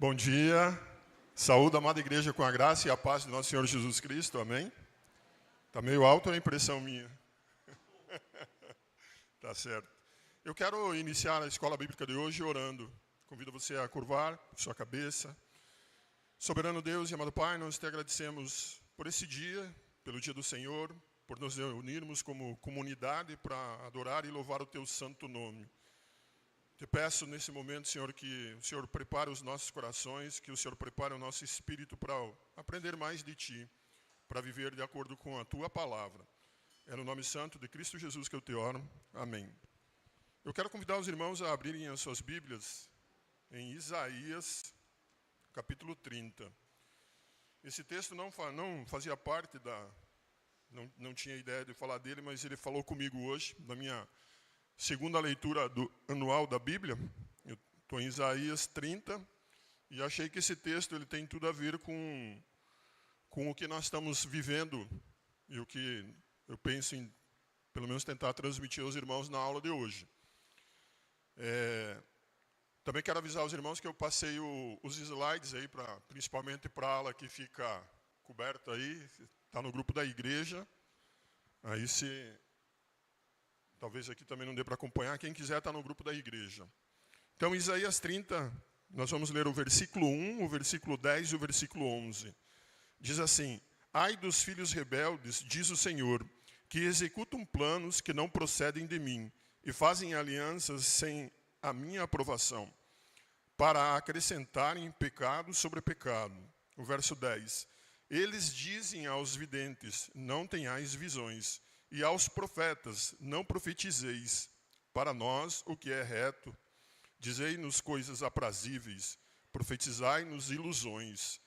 Bom dia, saúde, amada igreja, com a graça e a paz de nosso Senhor Jesus Cristo, amém? Está meio alto a impressão minha. Tá certo. Eu quero iniciar a escola bíblica de hoje orando. Convido você a curvar sua cabeça. Soberano Deus e amado Pai, nós te agradecemos por esse dia, pelo dia do Senhor, por nos reunirmos como comunidade para adorar e louvar o teu santo nome. Te peço nesse momento, Senhor, que o Senhor prepare os nossos corações, que o Senhor prepare o nosso espírito para aprender mais de Ti, para viver de acordo com a Tua palavra. É no nome santo de Cristo Jesus que eu te oro. Amém. Eu quero convidar os irmãos a abrirem as suas Bíblias em Isaías, capítulo 30. Esse texto não fazia parte não tinha ideia de falar dele, mas ele falou comigo hoje, na minha segunda leitura anual da Bíblia. Eu estou em Isaías 30 e achei que esse texto ele tem tudo a ver com o que nós estamos vivendo e o que eu penso em, pelo menos, tentar transmitir aos irmãos na aula de hoje. Também quero avisar os irmãos que eu passei os slides aí, principalmente para a ala que fica coberta aí, está no grupo da igreja. Aí talvez aqui também não dê para acompanhar. Quem quiser está no grupo da igreja. Então, Isaías 30, nós vamos ler o versículo 1, o versículo 10 e o versículo 11. Diz assim: Ai dos filhos rebeldes, diz o Senhor, que executam planos que não procedem de mim e fazem alianças sem a minha aprovação, para acrescentarem pecado sobre pecado. O verso 10. Eles dizem aos videntes, não tenhais visões, e aos profetas, não profetizeis. Para nós, o que é reto, dizei-nos coisas aprazíveis, profetizai-nos ilusões.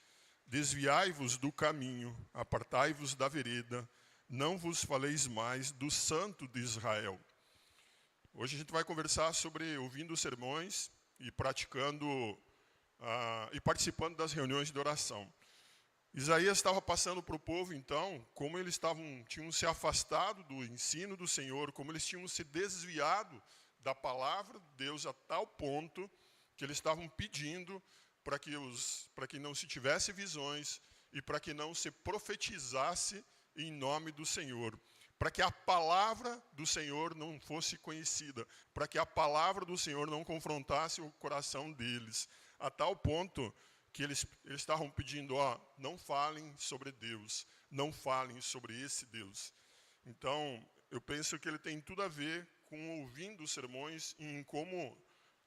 Desviai-vos do caminho, apartai-vos da vereda, não vos faleis mais do Santo de Israel. Hoje a gente vai conversar sobre ouvindo sermões e praticando e participando das reuniões de oração. Isaías estava passando para o povo, então, como eles tinham se afastado do ensino do Senhor, como eles tinham se desviado da palavra de Deus a tal ponto que eles estavam pedindo para que não se tivesse visões e para que não se profetizasse em nome do Senhor, para que a palavra do Senhor não fosse conhecida, para que a palavra do Senhor não confrontasse o coração deles, a tal ponto que eles estavam pedindo, não falem sobre Deus, não falem sobre esse Deus. Então, eu penso que ele tem tudo a ver com ouvindo os sermões e em como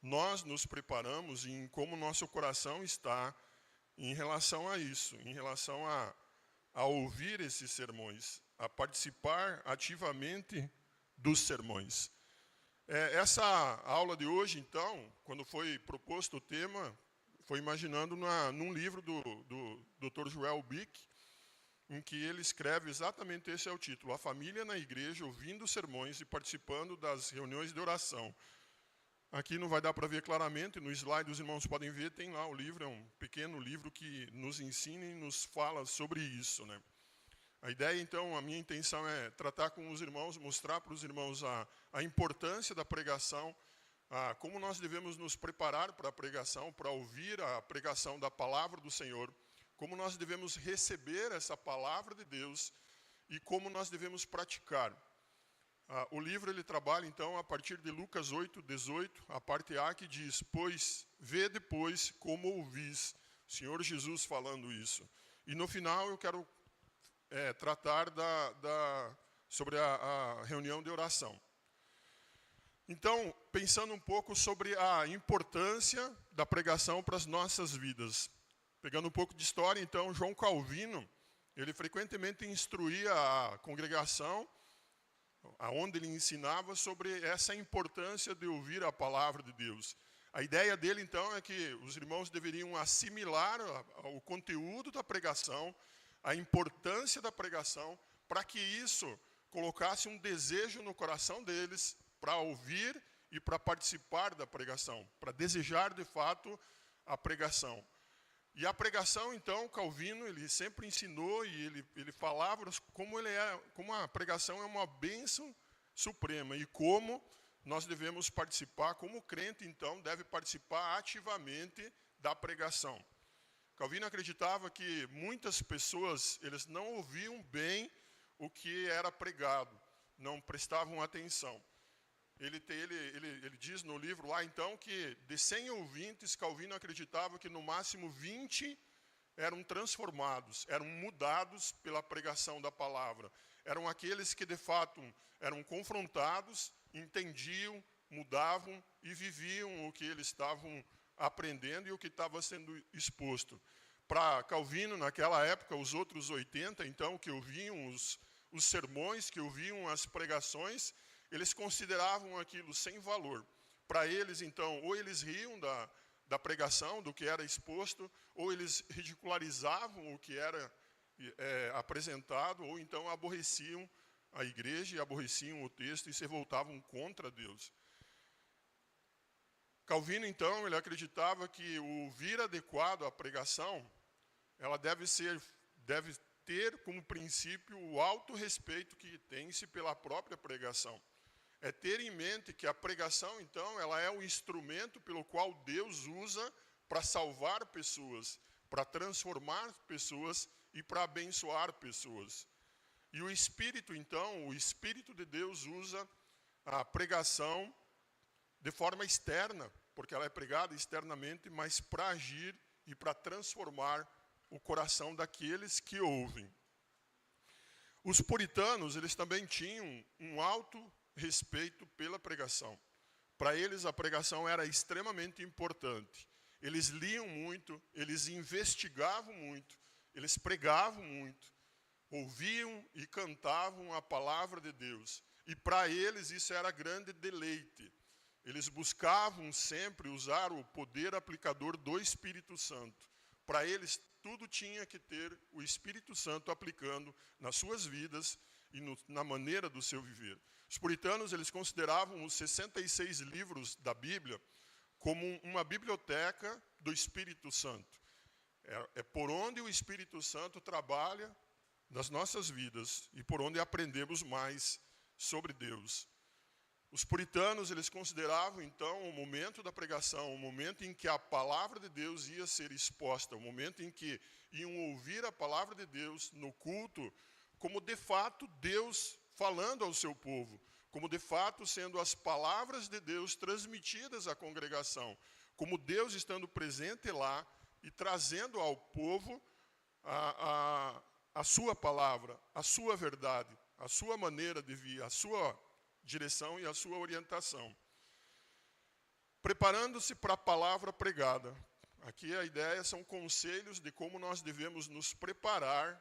nós nos preparamos e em como nosso coração está em relação a isso, em relação a ouvir esses sermões, a participar ativamente dos sermões. Essa aula de hoje, então, quando foi proposto o tema, foi imaginando num livro do Dr. Joel Bick, em que ele escreve exatamente esse é o título: A Família na Igreja, ouvindo sermões e participando das reuniões de oração. Aqui não vai dar para ver claramente, no slide os irmãos podem ver, tem lá o livro, é um pequeno livro que nos ensina e nos fala sobre isso, né? A ideia, então, a minha intenção é tratar com os irmãos, mostrar para os irmãos a importância da pregação, como nós devemos nos preparar para a pregação, para ouvir a pregação da palavra do Senhor, como nós devemos receber essa palavra de Deus e como nós devemos praticar. O livro ele trabalha, então, a partir de Lucas 8, 18, a parte A que diz: Pois vê depois como ouvis, Senhor Jesus falando isso. E no final eu quero tratar sobre a reunião de oração. Então, pensando um pouco sobre a importância da pregação para as nossas vidas. Pegando um pouco de história, então, João Calvino, ele frequentemente instruía a congregação, aonde ele ensinava sobre essa importância de ouvir a palavra de Deus. A ideia dele, então, é que os irmãos deveriam assimilar o conteúdo da pregação, a importância da pregação, para que isso colocasse um desejo no coração deles para ouvir e para participar da pregação, para desejar de fato a pregação. E a pregação, então, Calvino, ele sempre ensinou e ele falava como a pregação é uma bênção suprema e como nós devemos participar, como crente, então, deve participar ativamente da pregação. Calvino acreditava que muitas pessoas, eles não ouviam bem o que era pregado, não prestavam atenção. Ele diz no livro lá, então, que de 100 ouvintes, Calvino acreditava que no máximo 20 eram transformados, eram mudados pela pregação da palavra. Eram aqueles que, de fato, eram confrontados, entendiam, mudavam e viviam o que eles estavam aprendendo e o que estava sendo exposto. Para Calvino, naquela época, os outros 80, então, que ouviam os sermões, que ouviam as pregações, eles consideravam aquilo sem valor. Para eles, então, ou eles riam da pregação, do que era exposto, ou eles ridicularizavam o que era apresentado, ou então aborreciam a igreja, e aborreciam o texto e se voltavam contra Deus. Calvino, então, ele acreditava que o ouvir adequado à pregação, ela deve ter como princípio o autorrespeito que tem-se pela própria pregação. É ter em mente que a pregação, então, ela é o instrumento pelo qual Deus usa para salvar pessoas, para transformar pessoas e para abençoar pessoas. E o Espírito, então, o Espírito de Deus usa a pregação de forma externa, porque ela é pregada externamente, mas para agir e para transformar o coração daqueles que ouvem. Os puritanos, eles também tinham um alto respeito pela pregação. Para eles, a pregação era extremamente importante. Eles liam muito, eles investigavam muito, eles pregavam muito, ouviam e cantavam a palavra de Deus. E para eles isso era grande deleite. Eles buscavam sempre usar o poder aplicador do Espírito Santo. Para eles, tudo tinha que ter o Espírito Santo aplicando nas suas vidas e na maneira do seu viver. Os puritanos, eles consideravam os 66 livros da Bíblia como uma biblioteca do Espírito Santo. É por onde o Espírito Santo trabalha nas nossas vidas e por onde aprendemos mais sobre Deus. Os puritanos, eles consideravam, então, o momento da pregação, o momento em que a palavra de Deus ia ser exposta, o momento em que iam ouvir a palavra de Deus no culto, como de fato Deus falando ao seu povo, como de fato sendo as palavras de Deus transmitidas à congregação, como Deus estando presente lá e trazendo ao povo a sua palavra, a sua verdade, a sua maneira de vir, a sua direção e a sua orientação. Preparando-se para a palavra pregada. Aqui a ideia são conselhos de como nós devemos nos preparar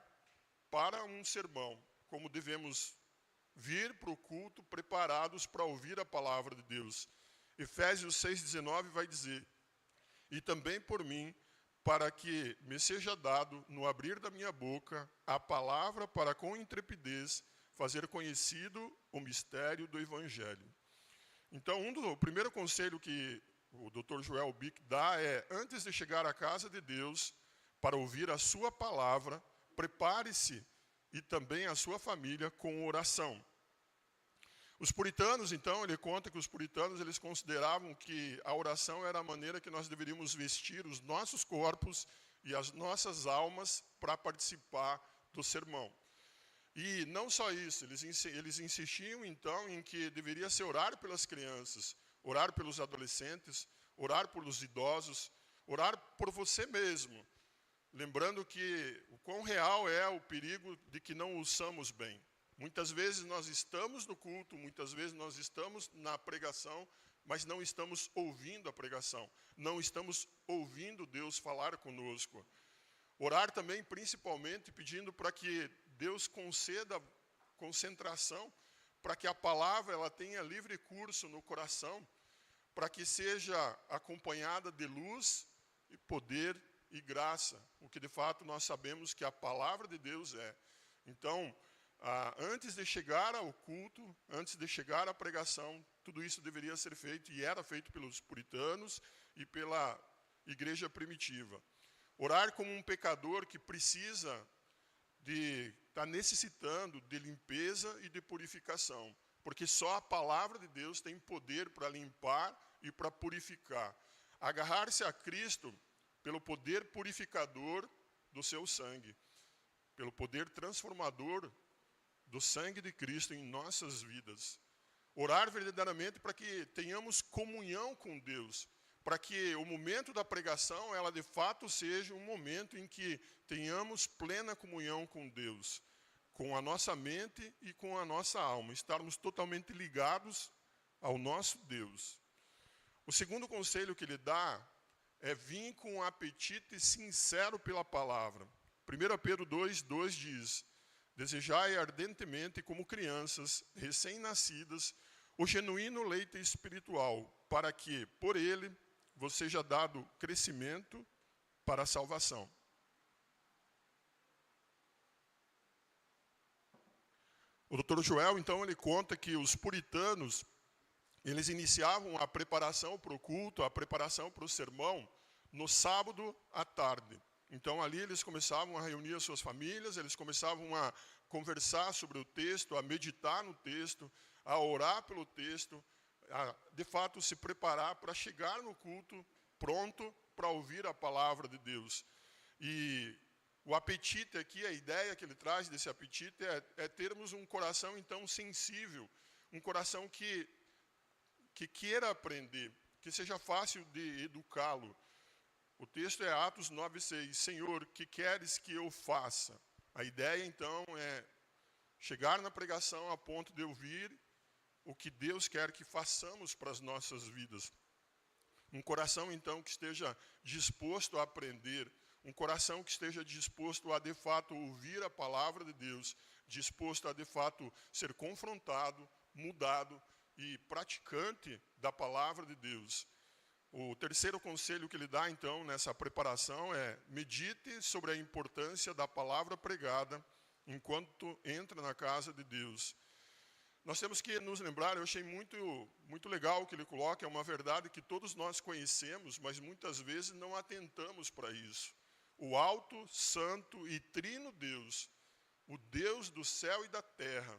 para um sermão, como devemos vir para o culto preparados para ouvir a palavra de Deus. Efésios 6,19 vai dizer: e também por mim, para que me seja dado, no abrir da minha boca, a palavra para com intrepidez fazer conhecido o mistério do Evangelho. Então, o primeiro conselho que o Dr. Joel Bick dá é: antes de chegar à casa de Deus para ouvir a sua palavra, prepare-se e também a sua família com oração. Os puritanos, então, ele conta que os puritanos, eles consideravam que a oração era a maneira que nós deveríamos vestir os nossos corpos e as nossas almas para participar do sermão. E não só isso, eles insistiam, então, em que deveria ser orar pelas crianças, orar pelos adolescentes, orar pelos idosos, orar por você mesmo, lembrando que o quão real é o perigo de que não ouçamos bem. Muitas vezes nós estamos no culto, muitas vezes nós estamos na pregação, mas não estamos ouvindo a pregação, não estamos ouvindo Deus falar conosco. Orar também, principalmente, pedindo para que Deus conceda concentração, para que a palavra ela tenha livre curso no coração, para que seja acompanhada de luz e poder e graça, o que de fato nós sabemos que a palavra de Deus é. Então, antes de chegar ao culto, antes de chegar à pregação, tudo isso deveria ser feito, e era feito pelos puritanos e pela igreja primitiva. Orar como um pecador que precisa está necessitando de limpeza e de purificação. porque só a palavra de Deus tem poder para limpar e para purificar. Agarrar-se a Cristo pelo poder purificador do seu sangue, pelo poder transformador do sangue de Cristo em nossas vidas. Orar verdadeiramente para que tenhamos comunhão com Deus, para que o momento da pregação, ela de fato seja um momento em que tenhamos plena comunhão com Deus, com a nossa mente e com a nossa alma, estarmos totalmente ligados ao nosso Deus. O segundo conselho que ele dá é vir com um apetite sincero pela palavra. 1 Pedro 2:2 diz: desejai ardentemente como crianças recém-nascidas o genuíno leite espiritual, para que, por ele, vos seja dado crescimento para a salvação. O Dr. Joel, então, ele conta que os puritanos, eles iniciavam a preparação para o culto, a preparação para o sermão, no sábado à tarde. Então, ali eles começavam a reunir as suas famílias, eles começavam a conversar sobre o texto, a meditar no texto, a orar pelo texto, a, de fato, se preparar para chegar no culto pronto para ouvir a palavra de Deus. E o apetite aqui, a ideia que ele traz desse apetite é termos um coração, então, sensível, um coração que queira aprender, que seja fácil de educá-lo. O texto é Atos 9:6, Senhor, que queres que eu faça? A ideia, então, é chegar na pregação a ponto de ouvir o que Deus quer que façamos para as nossas vidas. Um coração, então, que esteja disposto a aprender, um coração que esteja disposto a, de fato, ouvir a palavra de Deus, disposto a, de fato, ser confrontado, mudado e praticante da palavra de Deus. O terceiro conselho que ele dá, então, nessa preparação é: medite sobre a importância da palavra pregada enquanto entra na casa de Deus. Nós temos que nos lembrar, eu achei muito legal o que ele coloca, é uma verdade que todos nós conhecemos, mas muitas vezes não atentamos para isso. O alto, santo e trino Deus, o Deus do céu e da terra,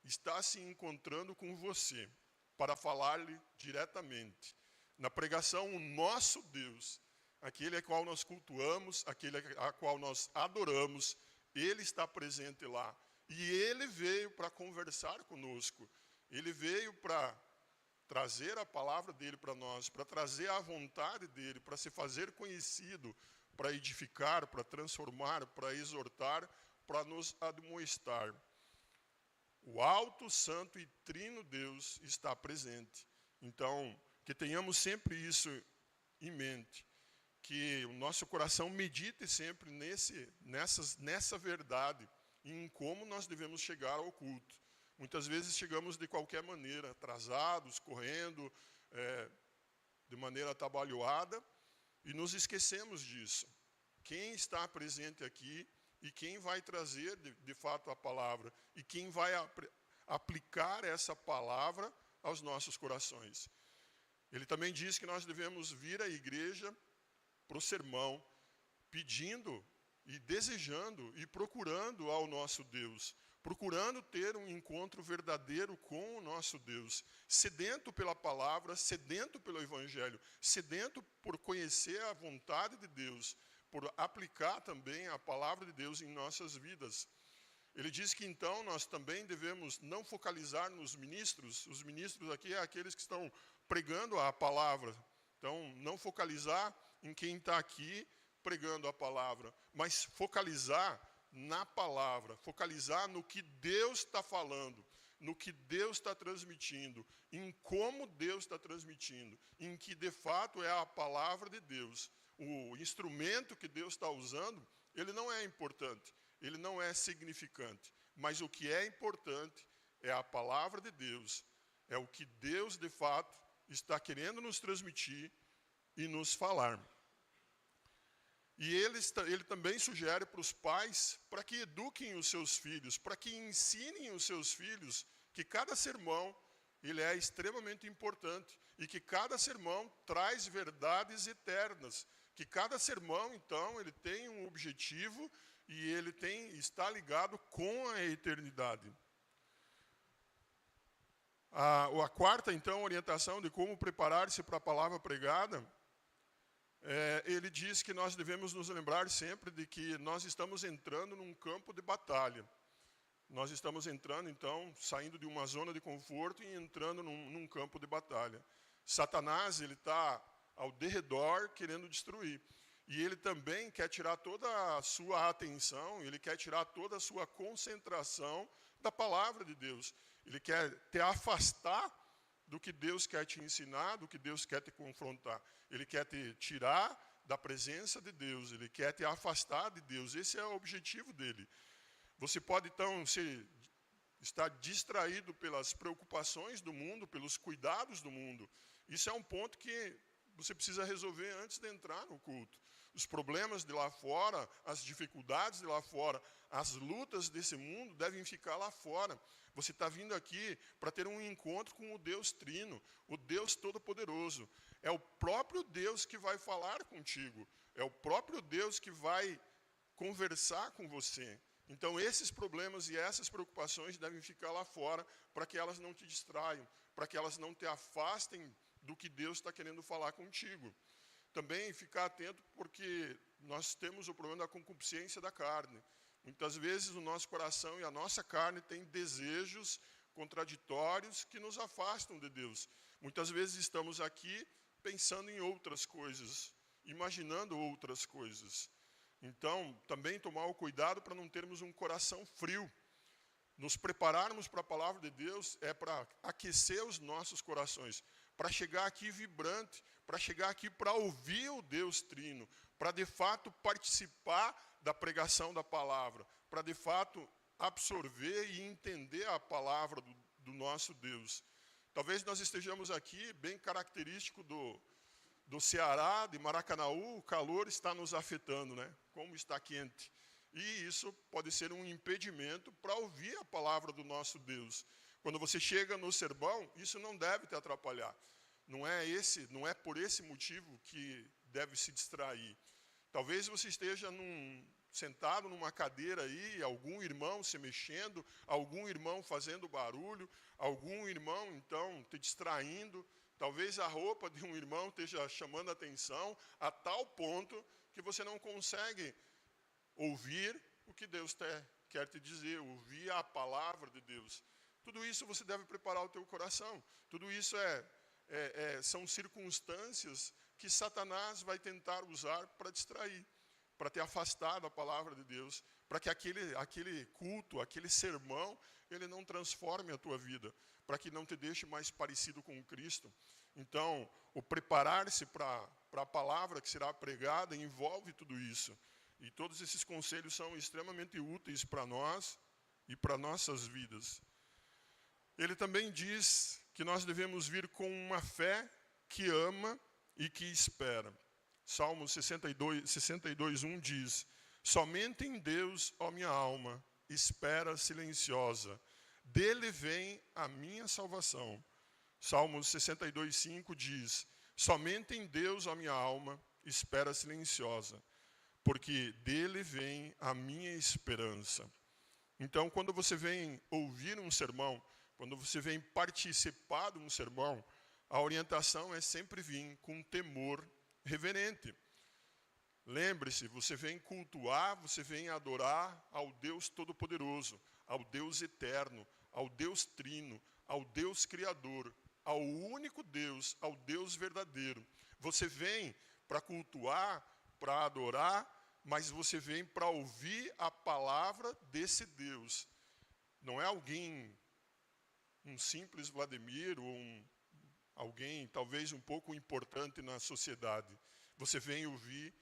está se encontrando com você para falar-lhe diretamente. Na pregação, o nosso Deus, aquele a qual nós cultuamos, aquele a qual nós adoramos, ele está presente lá. E ele veio para conversar conosco. Ele veio para trazer a palavra dele para nós, para trazer a vontade dele, para se fazer conhecido, para edificar, para transformar, para exortar, para nos admoestar. O alto, santo e trino Deus está presente. Então, que tenhamos sempre isso em mente, que o nosso coração medite sempre nessa verdade, em como nós devemos chegar ao culto. Muitas vezes chegamos de qualquer maneira, atrasados, correndo, de maneira atabalhoada, e nos esquecemos disso. Quem está presente aqui e quem vai trazer, de fato, a palavra, e quem vai aplicar essa palavra aos nossos corações. Ele também diz que nós devemos vir à igreja para o sermão, pedindo e desejando e procurando ao nosso Deus, procurando ter um encontro verdadeiro com o nosso Deus, sedento pela palavra, sedento pelo evangelho, sedento por conhecer a vontade de Deus, por aplicar também a palavra de Deus em nossas vidas. Ele diz que então nós também devemos não focalizar nos ministros, os ministros aqui é aqueles que estão pregando a palavra, então não focalizar em quem está aqui pregando a palavra, mas focalizar na palavra, focalizar no que Deus está falando, no que Deus está transmitindo, em como Deus está transmitindo, em que de fato é a palavra de Deus. O instrumento que Deus está usando, ele não é importante, ele não é significante, mas o que é importante é a palavra de Deus, é o que Deus de fato está querendo nos transmitir e nos falar. E ele também sugere para os pais, para que eduquem os seus filhos, para que ensinem os seus filhos que cada sermão ele é extremamente importante e que cada sermão traz verdades eternas, que cada sermão, então, ele tem um objetivo e ele está ligado com a eternidade. A quarta, então, orientação de como preparar-se para a palavra pregada, ele diz que nós devemos nos lembrar sempre de que nós estamos entrando num campo de batalha. Nós estamos entrando, então, saindo de uma zona de conforto e entrando num campo de batalha. Satanás, ele está ao derredor querendo destruir. E ele também quer tirar toda a sua atenção, ele quer tirar toda a sua concentração da palavra de Deus. Ele quer te afastar do que Deus quer te ensinar, do que Deus quer te confrontar. Ele quer te tirar da presença de Deus, ele quer te afastar de Deus. Esse é o objetivo dele. Você pode, então, estar distraído pelas preocupações do mundo, pelos cuidados do mundo. Isso é um ponto que você precisa resolver antes de entrar no culto. Os problemas de lá fora, as dificuldades de lá fora, as lutas desse mundo devem ficar lá fora. Você está vindo aqui para ter um encontro com o Deus Trino, o Deus Todo-Poderoso. É o próprio Deus que vai falar contigo. É o próprio Deus que vai conversar com você. Então, esses problemas e essas preocupações devem ficar lá fora para que elas não te distraiam, para que elas não te afastem do que Deus está querendo falar contigo. Também ficar atento porque nós temos o problema da concupiscência da carne. Muitas vezes o nosso coração e a nossa carne têm desejos contraditórios que nos afastam de Deus. Muitas vezes estamos aqui pensando em outras coisas, imaginando outras coisas. Então, também tomar o cuidado para não termos um coração frio. Nos prepararmos para a palavra de Deus é para aquecer os nossos corações, para chegar aqui vibrante, para chegar aqui para ouvir o Deus Trino, para de fato participar da pregação da palavra, para de fato absorver e entender a palavra do nosso Deus. Talvez nós estejamos aqui, bem característico do Ceará, de Maracanaú, o calor está nos afetando, né? Como está quente. E isso pode ser um impedimento para ouvir a palavra do nosso Deus. Quando você chega no sermão, isso não deve te atrapalhar. Não é por esse motivo que deve se distrair. Talvez você esteja sentado numa cadeira aí, algum irmão se mexendo, algum irmão fazendo barulho, algum irmão, então, te distraindo. Talvez a roupa de um irmão esteja chamando a atenção a tal ponto que você não consegue ouvir o que Deus quer te dizer, ouvir a palavra de Deus. Tudo isso você deve preparar o teu coração. Tudo isso são circunstâncias que Satanás vai tentar usar para distrair, para te afastar da palavra de Deus, para que aquele culto, aquele sermão, ele não transforme a tua vida, para que não te deixe mais parecido com Cristo. Então, o preparar-se para a palavra que será pregada envolve tudo isso. E todos esses conselhos são extremamente úteis para nós e para nossas vidas. Ele também diz que nós devemos vir com uma fé que ama e que espera. Salmo 62:1 diz: somente em Deus, ó minha alma, espera silenciosa, dele vem a minha salvação. Salmo 62:5 diz: somente em Deus, ó minha alma, espera silenciosa, porque dele vem a minha esperança. Então, quando você vem ouvir um sermão, quando você vem participar de um sermão, a orientação é sempre vir com temor reverente. Lembre-se, você vem cultuar, você vem adorar ao Deus Todo-Poderoso, ao Deus Eterno, ao Deus Trino, ao Deus Criador, ao único Deus, ao Deus verdadeiro. Você vem para cultuar, para adorar, mas você vem para ouvir a palavra desse Deus. Não é alguém, um simples Vladimir, ou alguém talvez um pouco importante na sociedade. Você vem ouvir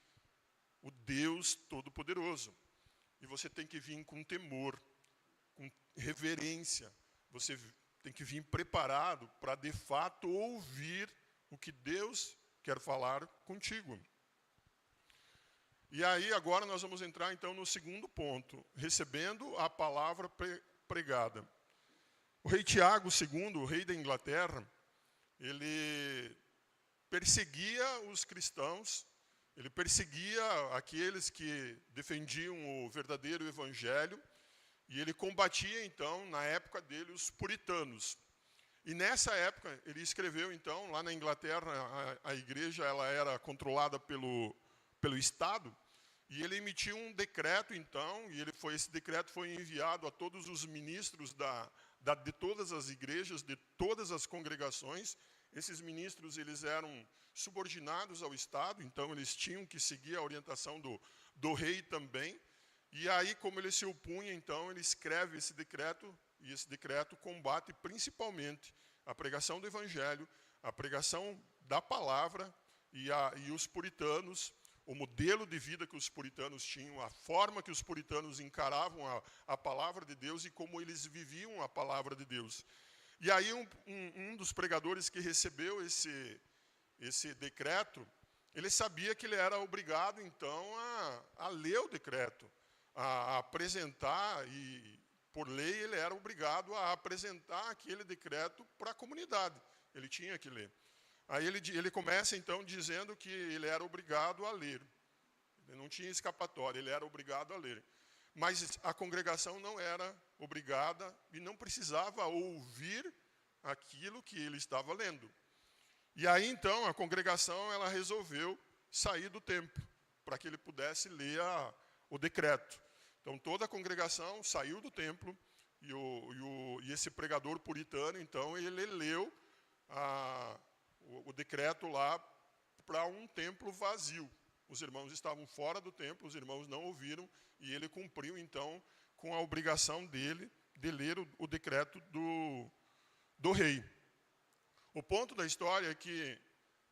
o Deus Todo-Poderoso. E você tem que vir com temor, com reverência. Você tem que vir preparado para, de fato, ouvir o que Deus quer falar contigo. E aí, agora nós vamos entrar, então, no segundo ponto, recebendo a palavra pregada. O rei Tiago II, o rei da Inglaterra, ele perseguia os cristãos, ele perseguia aqueles que defendiam o verdadeiro evangelho, e ele combatia, então, na época dele, os puritanos. E nessa época, ele escreveu, então, lá na Inglaterra, a igreja ela era controlada pelo Estado, e ele emitiu um decreto, então, e esse decreto foi enviado a todos os ministros de todas as igrejas, de todas as congregações. Esses ministros eles eram subordinados ao Estado, então eles tinham que seguir a orientação do rei também. E aí, como ele se opunha, então, ele escreve esse decreto, e esse decreto combate principalmente a pregação do Evangelho, a pregação da palavra e os puritanos, o modelo de vida que os puritanos tinham, a forma que os puritanos encaravam a palavra de Deus e como eles viviam a palavra de Deus. E aí um dos pregadores que recebeu esse decreto, ele sabia que ele era obrigado, então, a ler o decreto, a apresentar, e por lei ele era obrigado a apresentar aquele decreto para a comunidade. Ele tinha que ler. Aí ele começa, então, dizendo que ele era obrigado a ler. Ele não tinha escapatória, ele era obrigado a ler. Mas a congregação não era obrigada e não precisava ouvir aquilo que ele estava lendo. E aí, então, a congregação ela resolveu sair do templo, para que ele pudesse ler o decreto. Então, toda a congregação saiu do templo, e esse pregador puritano, então, ele leu o decreto lá para um templo vazio. Os irmãos estavam fora do templo, os irmãos não ouviram, e ele cumpriu, então, com a obrigação dele de ler o decreto do rei. O ponto da história é que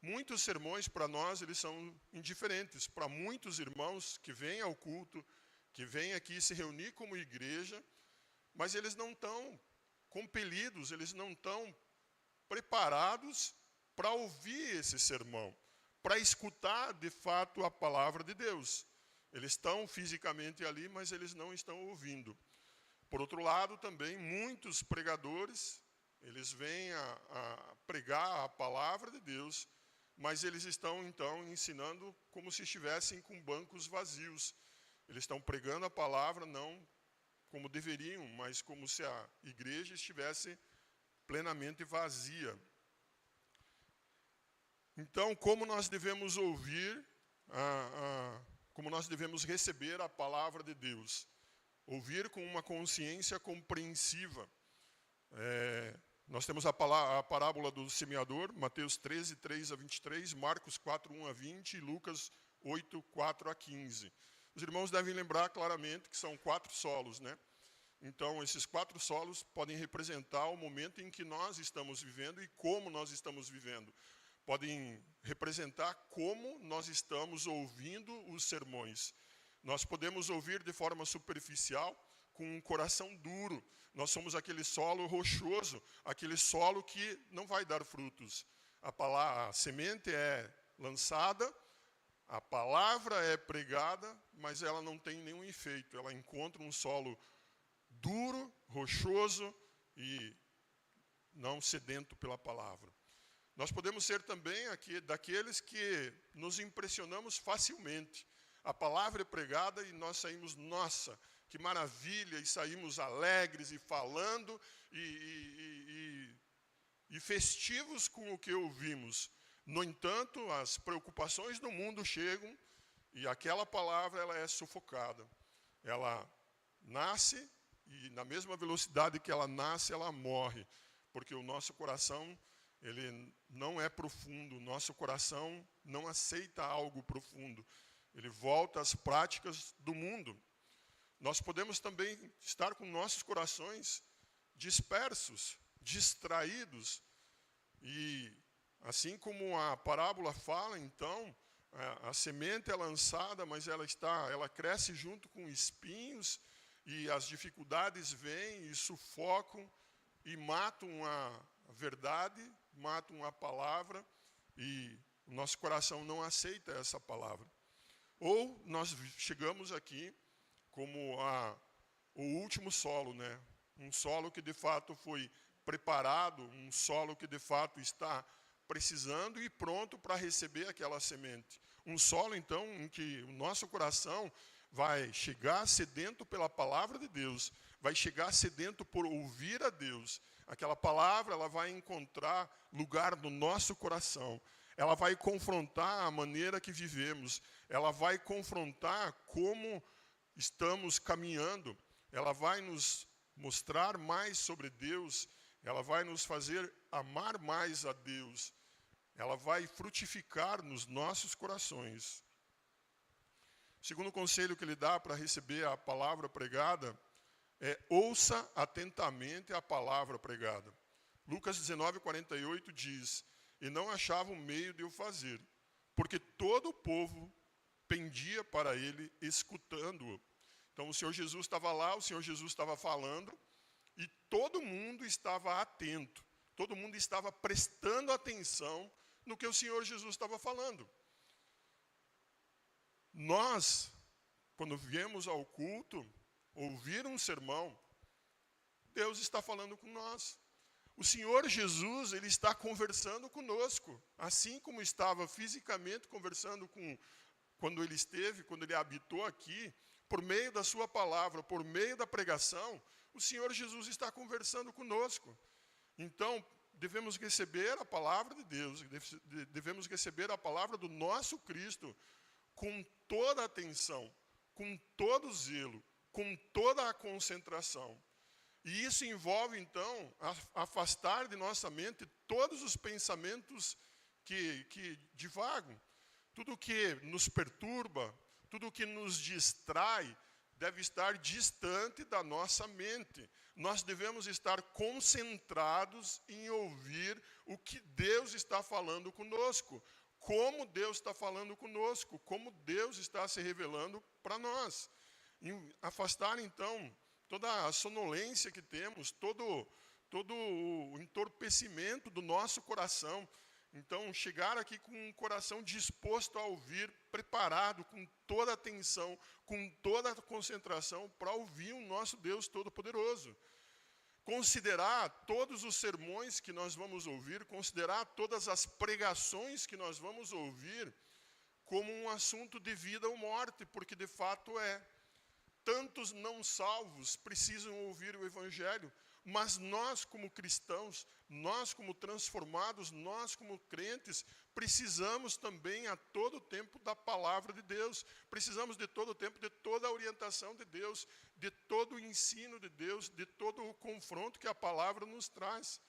muitos sermões para nós eles são indiferentes. Para muitos irmãos que vêm ao culto, que vêm aqui se reunir como igreja, mas eles não estão compelidos, eles não estão preparados para ouvir esse sermão, para escutar de fato a palavra de Deus. Eles estão fisicamente ali, mas eles não estão ouvindo. Por outro lado, também, muitos pregadores, eles vêm a pregar a palavra de Deus, mas eles estão, então, ensinando como se estivessem com bancos vazios. Eles estão pregando a palavra, não como deveriam, mas como se a igreja estivesse plenamente vazia. Então, como nós devemos ouvir, como nós devemos receber a palavra de Deus? Ouvir com uma consciência compreensiva. Nós temos a parábola do semeador, Mateus 13, 3 a 23, Marcos 4, 1 a 20 e Lucas 8, 4 a 15. Os irmãos devem lembrar claramente que são 4 solos, né? Então, esses 4 solos podem representar o momento em que nós estamos vivendo e como nós estamos vivendo. Podem representar como nós estamos ouvindo os sermões. Nós podemos ouvir de forma superficial, com um coração duro. Nós somos aquele solo rochoso, aquele solo que não vai dar frutos. A semente é lançada, a palavra é pregada, mas ela não tem nenhum efeito. Ela encontra um solo duro, rochoso e não sedento pela palavra. Nós podemos ser também daqueles que nos impressionamos facilmente. A palavra é pregada e nós saímos, nossa, que maravilha, e saímos alegres e falando e festivos com o que ouvimos. No entanto, as preocupações do mundo chegam e aquela palavra ela é sufocada. Ela nasce e na mesma velocidade que ela nasce, ela morre. Porque o nosso coração, ele não é profundo. O nosso coração não aceita algo profundo. Ele volta às práticas do mundo. Nós podemos também estar com nossos corações dispersos, distraídos. E assim como a parábola fala, então, a semente é lançada, mas ela cresce junto com espinhos, e as dificuldades vêm e sufocam e matam a verdade, matam a palavra, e o nosso coração não aceita essa palavra. Ou nós chegamos aqui como o último solo, né? Um solo que de fato foi preparado, um solo que de fato está precisando e pronto para receber aquela semente. Um solo, então, em que o nosso coração vai chegar sedento pela palavra de Deus, vai chegar sedento por ouvir a Deus, aquela palavra ela vai encontrar lugar no nosso coração. Ela vai confrontar a maneira que vivemos. Ela vai confrontar como estamos caminhando. Ela vai nos mostrar mais sobre Deus. Ela vai nos fazer amar mais a Deus. Ela vai frutificar nos nossos corações. O segundo conselho que ele dá para receber a palavra pregada é: ouça atentamente a palavra pregada. Lucas 19:48 diz: e não achavam meio de o fazer, porque todo o povo pendia para ele, escutando-o. Então o Senhor Jesus estava lá, o Senhor Jesus estava falando, e todo mundo estava atento, todo mundo estava prestando atenção no que o Senhor Jesus estava falando. Nós, quando viemos ao culto, ouvir um sermão, Deus está falando com nós. O Senhor Jesus, ele está conversando conosco, assim como estava fisicamente conversando quando ele habitou aqui, por meio da sua palavra, por meio da pregação, o Senhor Jesus está conversando conosco. Então, devemos receber a palavra de Deus, devemos receber a palavra do nosso Cristo com toda a atenção, com todo o zelo, com toda a concentração. E isso envolve, então, afastar de nossa mente todos os pensamentos que divagam. Tudo que nos perturba, tudo que nos distrai, deve estar distante da nossa mente. Nós devemos estar concentrados em ouvir o que Deus está falando conosco, como Deus está falando conosco, como Deus está se revelando para nós. E afastar, então, toda a sonolência que temos, todo o entorpecimento do nosso coração. Então, chegar aqui com um coração disposto a ouvir, preparado, com toda a atenção, com toda a concentração, para ouvir o nosso Deus Todo-Poderoso. Considerar todos os sermões que nós vamos ouvir, considerar todas as pregações que nós vamos ouvir, como um assunto de vida ou morte, porque de fato é. Tantos não salvos precisam ouvir o Evangelho, mas nós como cristãos, nós como transformados, nós como crentes, precisamos também a todo tempo da palavra de Deus, precisamos de todo tempo de toda a orientação de Deus, de todo o ensino de Deus, de todo o confronto que a palavra nos traz.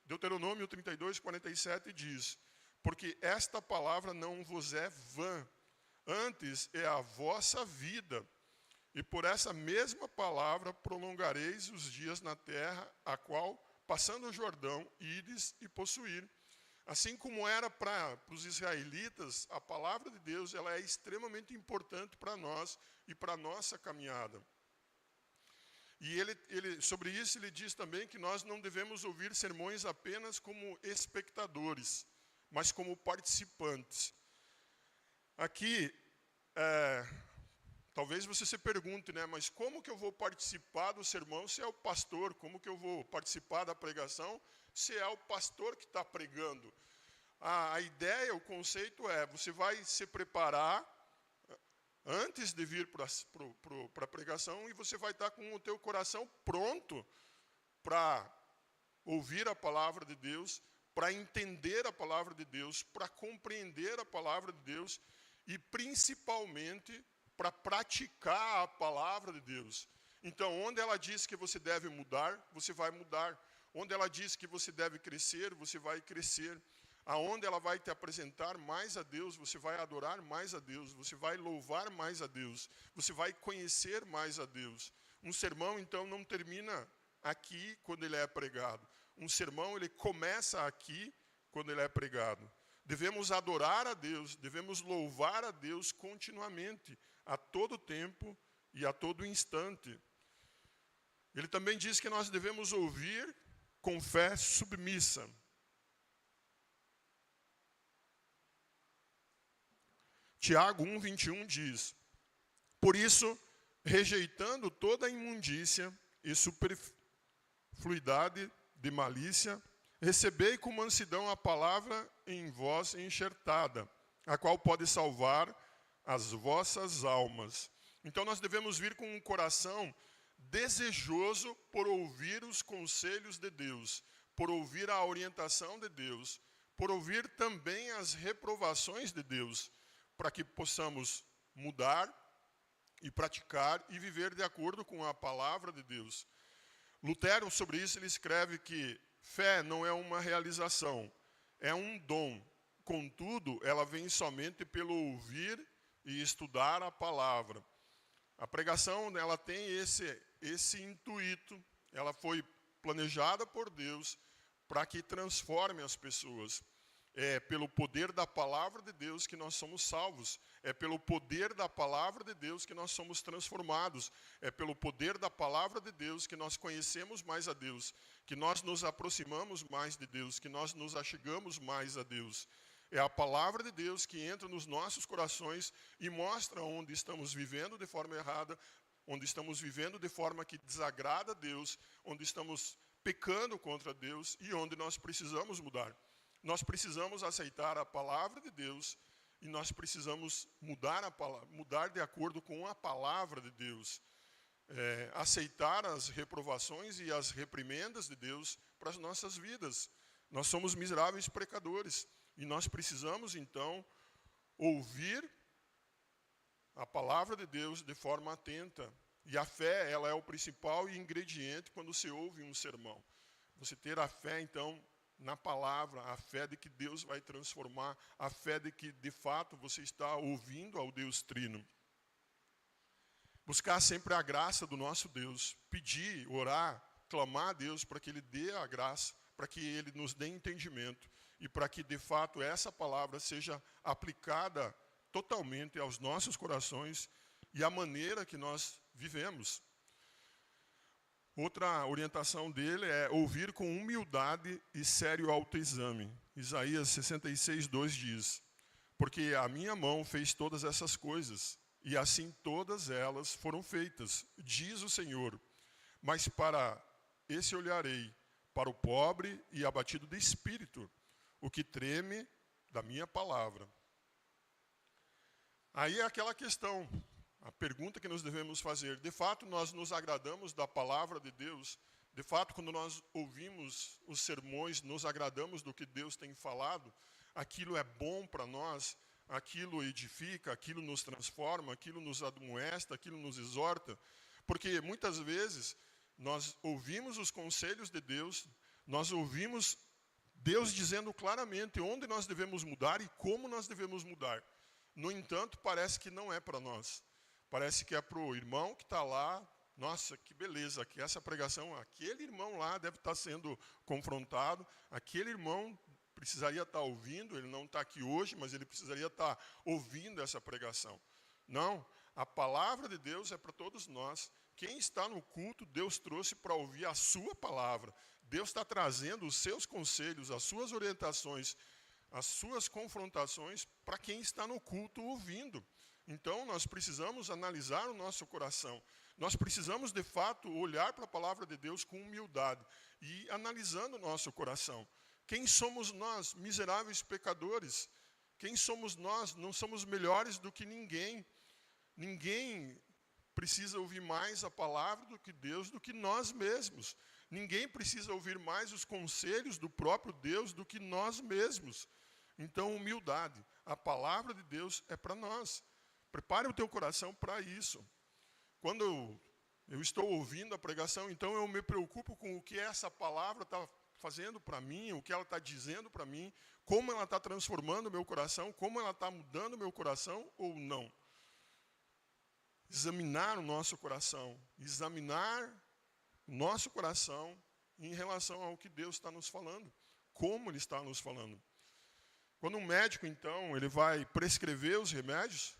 Deuteronômio 32:47 diz: porque esta palavra não vos é vã, antes é a vossa vida. E por essa mesma palavra prolongareis os dias na terra, a qual, passando o Jordão, ides e possuir. Assim como era para os israelitas, a palavra de Deus ela é extremamente importante para nós e para a nossa caminhada. E sobre isso ele diz também que nós não devemos ouvir sermões apenas como espectadores, mas como participantes. Aqui, talvez você se pergunte, né, mas como que eu vou participar do sermão se é o pastor? Como que eu vou participar da pregação se é o pastor que está pregando? A ideia, o conceito é, você vai se preparar antes de vir para a pregação e você vai estar com o teu coração pronto para ouvir a palavra de Deus, para entender a palavra de Deus, para compreender a palavra de Deus e principalmente para praticar a palavra de Deus. Então, onde ela diz que você deve mudar, você vai mudar. Onde ela diz que você deve crescer, você vai crescer. Aonde ela vai te apresentar mais a Deus, você vai adorar mais a Deus, você vai louvar mais a Deus, você vai conhecer mais a Deus. Um sermão, então, não termina aqui quando ele é pregado. Um sermão, ele começa aqui quando ele é pregado. Devemos adorar a Deus, devemos louvar a Deus continuamente, a todo tempo e a todo instante. Ele também diz que nós devemos ouvir com fé submissa. Tiago 1:21 diz: por isso, rejeitando toda a imundícia e superfluidade de malícia, recebei com mansidão a palavra em vós enxertada, a qual pode salvar as vossas almas. Então nós devemos vir com um coração desejoso por ouvir os conselhos de Deus, por ouvir a orientação de Deus, por ouvir também as reprovações de Deus, para que possamos mudar e praticar e viver de acordo com a palavra de Deus. Lutero, sobre isso, ele escreve que fé não é uma realização, é um dom. Contudo, ela vem somente pelo ouvir e estudar a palavra. A pregação, ela tem esse intuito, ela foi planejada por Deus para que transforme as pessoas. É pelo poder da palavra de Deus que nós somos salvos. É pelo poder da palavra de Deus que nós somos transformados. É pelo poder da palavra de Deus que nós conhecemos mais a Deus, que nós nos aproximamos mais de Deus, que nós nos achegamos mais a Deus. É a palavra de Deus que entra nos nossos corações e mostra onde estamos vivendo de forma errada, onde estamos vivendo de forma que desagrada a Deus, onde estamos pecando contra Deus e onde nós precisamos mudar. Nós precisamos aceitar a palavra de Deus e nós precisamos mudar de acordo com a palavra de Deus. Aceitar as reprovações e as reprimendas de Deus para as nossas vidas. Nós somos miseráveis pecadores e nós precisamos, então, ouvir a palavra de Deus de forma atenta. E a fé, ela é o principal ingrediente quando se ouve um sermão. Você ter a fé, então, na palavra, a fé de que Deus vai transformar, a fé de que, de fato, você está ouvindo ao Deus Trino. Buscar sempre a graça do nosso Deus, pedir, orar, clamar a Deus para que Ele dê a graça, para que Ele nos dê entendimento e para que, de fato, essa palavra seja aplicada totalmente aos nossos corações e à maneira que nós vivemos. Outra orientação dele é ouvir com humildade e sério autoexame. Isaías 66:2 diz: porque a minha mão fez todas essas coisas, e assim todas elas foram feitas, diz o Senhor. Mas para esse olharei, para o pobre e abatido de espírito, o que treme da minha palavra. Aí é aquela questão, a pergunta que nós devemos fazer: de fato nós nos agradamos da palavra de Deus? De fato, quando nós ouvimos os sermões, nos agradamos do que Deus tem falado? Aquilo é bom para nós? Aquilo edifica, aquilo nos transforma, aquilo nos admoesta, aquilo nos exorta? Porque muitas vezes nós ouvimos os conselhos de Deus, nós ouvimos Deus dizendo claramente onde nós devemos mudar e como nós devemos mudar. No entanto, parece que não é para nós. Parece que é para o irmão que está lá. Nossa, que beleza, que essa pregação, aquele irmão lá deve estar sendo confrontado, aquele irmão precisaria estar ouvindo, ele não está aqui hoje, mas ele precisaria estar ouvindo essa pregação. Não, a palavra de Deus é para todos nós. Quem está no culto, Deus trouxe para ouvir a sua palavra. Deus está trazendo os seus conselhos, as suas orientações, as suas confrontações para quem está no culto ouvindo. Então, nós precisamos analisar o nosso coração. Nós precisamos, de fato, olhar para a palavra de Deus com humildade e analisando o nosso coração. Quem somos nós, miseráveis pecadores? Quem somos nós? Não somos melhores do que ninguém. Ninguém precisa ouvir mais a palavra do que Deus, do que nós mesmos. Ninguém precisa ouvir mais os conselhos do próprio Deus do que nós mesmos. Então, humildade. A palavra de Deus é para nós. Prepare o teu coração para isso. Quando eu estou ouvindo a pregação, então eu me preocupo com o que essa palavra está fazendo para mim, o que ela está dizendo para mim, como ela está transformando o meu coração, como ela está mudando o meu coração ou não. Examinar o nosso coração, examinar o nosso coração em relação ao que Deus está nos falando, como Ele está nos falando. Quando um médico, então, ele vai prescrever os remédios,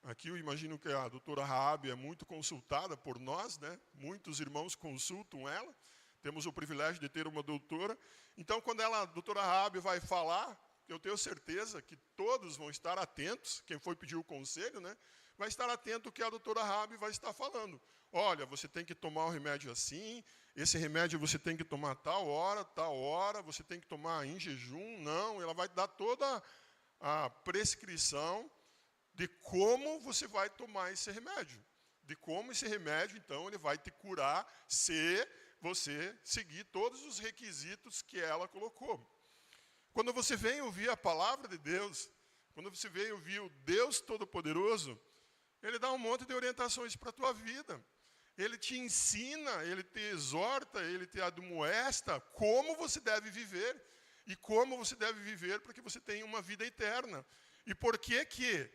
aqui eu imagino que a doutora Raabe é muito consultada por nós, né? Muitos irmãos consultam ela, temos o privilégio de ter uma doutora. Então, quando a doutora Raabe vai falar, eu tenho certeza que todos vão estar atentos, quem foi pedir o conselho, né? Vai estar atento ao que a doutora Raabe vai estar falando. Olha, você tem que tomar o remédio assim, esse remédio você tem que tomar tal hora, você tem que tomar em jejum. Não, ela vai dar toda a prescrição de como você vai tomar esse remédio. de como esse remédio, então, ele vai te curar se você seguir todos os requisitos que ela colocou. Quando você vem ouvir a palavra de Deus, quando você vem ouvir o Deus Todo-Poderoso, Ele dá um monte de orientações para a tua vida. Ele te ensina, Ele te exorta, Ele te admoesta como você deve viver. E como você deve viver para que você tenha uma vida eterna. E por que que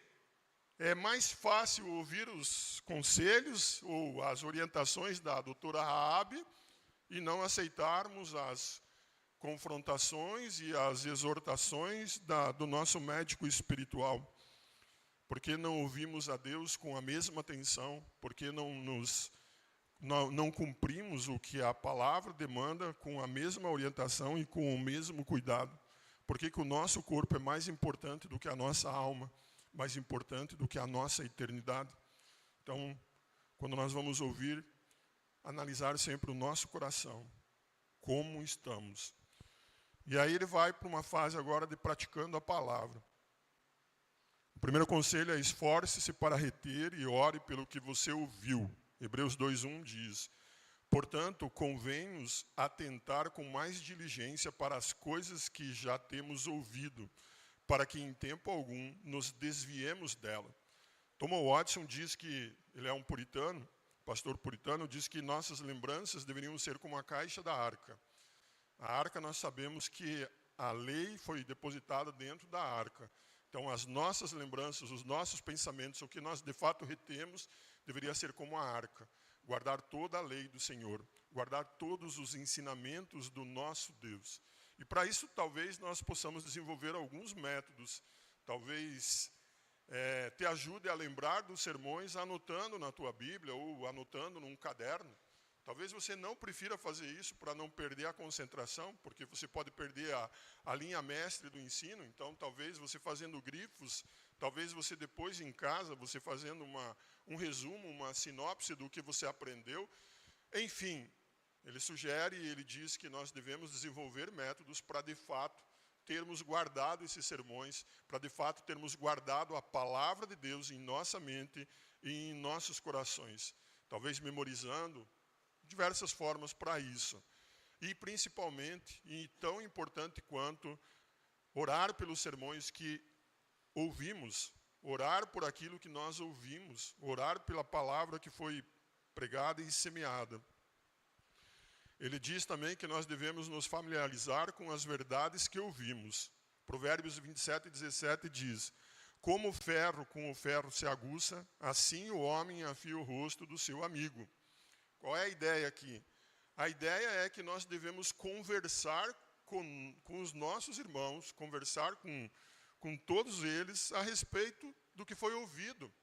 é mais fácil ouvir os conselhos ou as orientações da doutora Raabe e não aceitarmos as confrontações e as exortações do nosso médico espiritual? Porque não ouvimos a Deus com a mesma atenção? Porque não cumprimos o que a palavra demanda com a mesma orientação e com o mesmo cuidado? Porque que o nosso corpo é mais importante do que a nossa alma, mais importante do que a nossa eternidade? Então, quando nós vamos ouvir, analisar sempre o nosso coração, como estamos. E aí ele vai para uma fase agora de praticando a palavra. O primeiro conselho é: esforce-se para reter e ore pelo que você ouviu. Hebreus 2:1 diz: portanto, convém-nos atentar com mais diligência para as coisas que já temos ouvido, para que em tempo algum nos desviemos dela. Thomas Watson diz que, ele é um puritano, pastor puritano, diz que nossas lembranças deveriam ser como a caixa da arca. A arca, nós sabemos que a lei foi depositada dentro da arca. Então, as nossas lembranças, os nossos pensamentos, o que nós de fato retemos, deveria ser como a arca. Guardar toda a lei do Senhor, guardar todos os ensinamentos do nosso Deus. E para isso, talvez, nós possamos desenvolver alguns métodos. Talvez te ajude a lembrar dos sermões anotando na tua Bíblia ou anotando num caderno. Talvez você não prefira fazer isso para não perder a concentração, porque você pode perder a linha mestre do ensino. Então, talvez você fazendo grifos, talvez você depois em casa, você fazendo um resumo, uma sinopse do que você aprendeu. Enfim, ele sugere e ele diz que nós devemos desenvolver métodos para, de fato, termos guardado esses sermões, para, de fato, termos guardado a palavra de Deus em nossa mente e em nossos corações. Talvez memorizando diversas formas para isso. E, principalmente, e tão importante quanto, orar pelos sermões que ouvimos, orar por aquilo que nós ouvimos, orar pela palavra que foi pregada e semeada. Ele diz também que nós devemos nos familiarizar com as verdades que ouvimos. Provérbios 27:17 diz: como o ferro com o ferro se aguça, assim o homem afia o rosto do seu amigo. Qual é a ideia aqui? A ideia é que nós devemos conversar com os nossos irmãos, conversar com todos eles a respeito do que foi ouvido.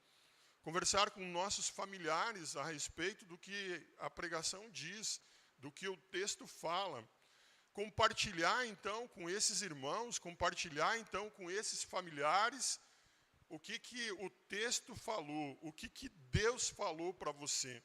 Conversar com nossos familiares a respeito do que a pregação diz, do que o texto fala. Compartilhar, então, com esses irmãos, compartilhar, então, com esses familiares, o que o texto falou, o que Deus falou para você.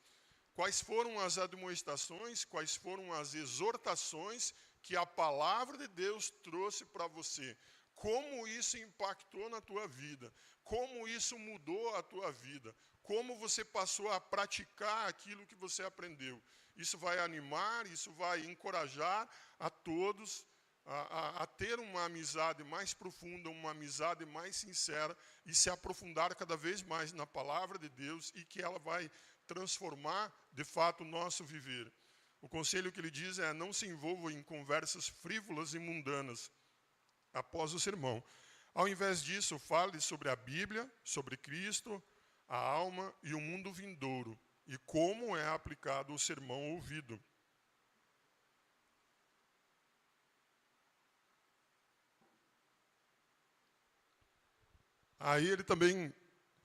Quais foram as admoestações, quais foram as exortações que a palavra de Deus trouxe para você. Como isso impactou na tua vida, como isso mudou a tua vida, como você passou a praticar aquilo que você aprendeu. Isso vai animar, isso vai encorajar a todos a ter uma amizade mais profunda, uma amizade mais sincera e se aprofundar cada vez mais na palavra de Deus e que ela vai transformar, de fato, o nosso viver. O conselho que ele diz é: não se envolva em conversas frívolas e mundanas após o sermão. Ao invés disso, fale sobre a Bíblia, sobre Cristo, a alma e o mundo vindouro, e como é aplicado o sermão ouvido. Aí ele também,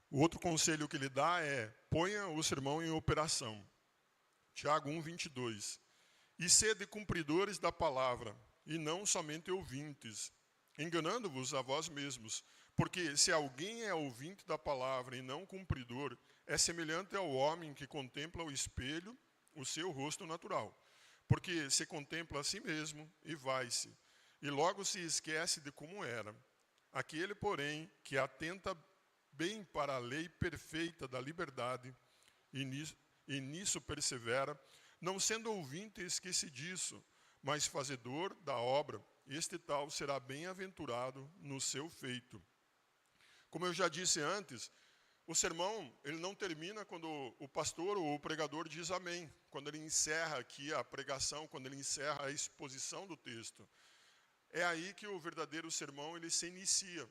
o outro conselho que ele dá é: ponha o sermão em operação. Tiago 1:22. E sede cumpridores da palavra, e não somente ouvintes, enganando-vos a vós mesmos. Porque se alguém é ouvinte da palavra e não cumpridor, é semelhante ao homem que contempla o espelho, o seu rosto natural. Porque se contempla a si mesmo e vai-se, e logo se esquece de como era. Aquele, porém, que atenta bem para a lei perfeita da liberdade e nisso persevera, não sendo ouvinte esquecidiço, mas fazedor da obra, este tal será bem-aventurado no seu feito. Como eu já disse antes, o sermão ele não termina quando o pastor ou o pregador diz amém, quando ele encerra aqui a pregação, quando ele encerra a exposição do texto. É aí que o verdadeiro sermão ele se inicia.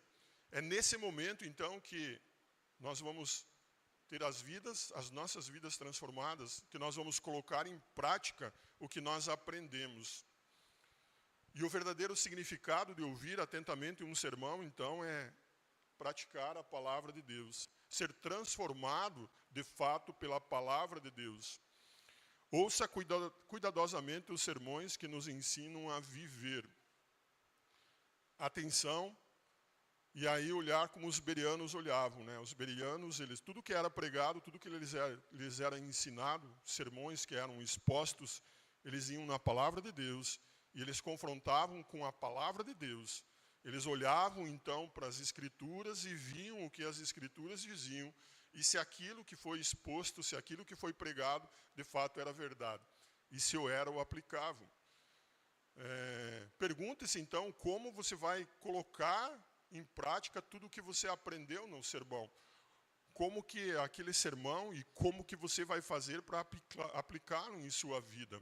É nesse momento, então, que nós vamos ter as nossas vidas transformadas, que nós vamos colocar em prática o que nós aprendemos. E o verdadeiro significado de ouvir atentamente um sermão, então, é praticar a palavra de Deus, ser transformado, de fato, pela palavra de Deus. Ouça cuidadosamente os sermões que nos ensinam a viver. Atenção, e aí olhar como os bereanos olhavam, né? Os bereanos, tudo que era pregado, tudo que lhes era ensinado, sermões que eram expostos, eles iam na palavra de Deus e eles confrontavam com a palavra de Deus. Eles olhavam então para as Escrituras e viam o que as Escrituras diziam e se aquilo que foi exposto, se aquilo que foi pregado, de fato era verdade. E se o era, o aplicavam. Pergunte-se então como você vai colocar em prática tudo o que você aprendeu no sermão. Como que aquele sermão e como que você vai fazer para aplicá-lo em sua vida.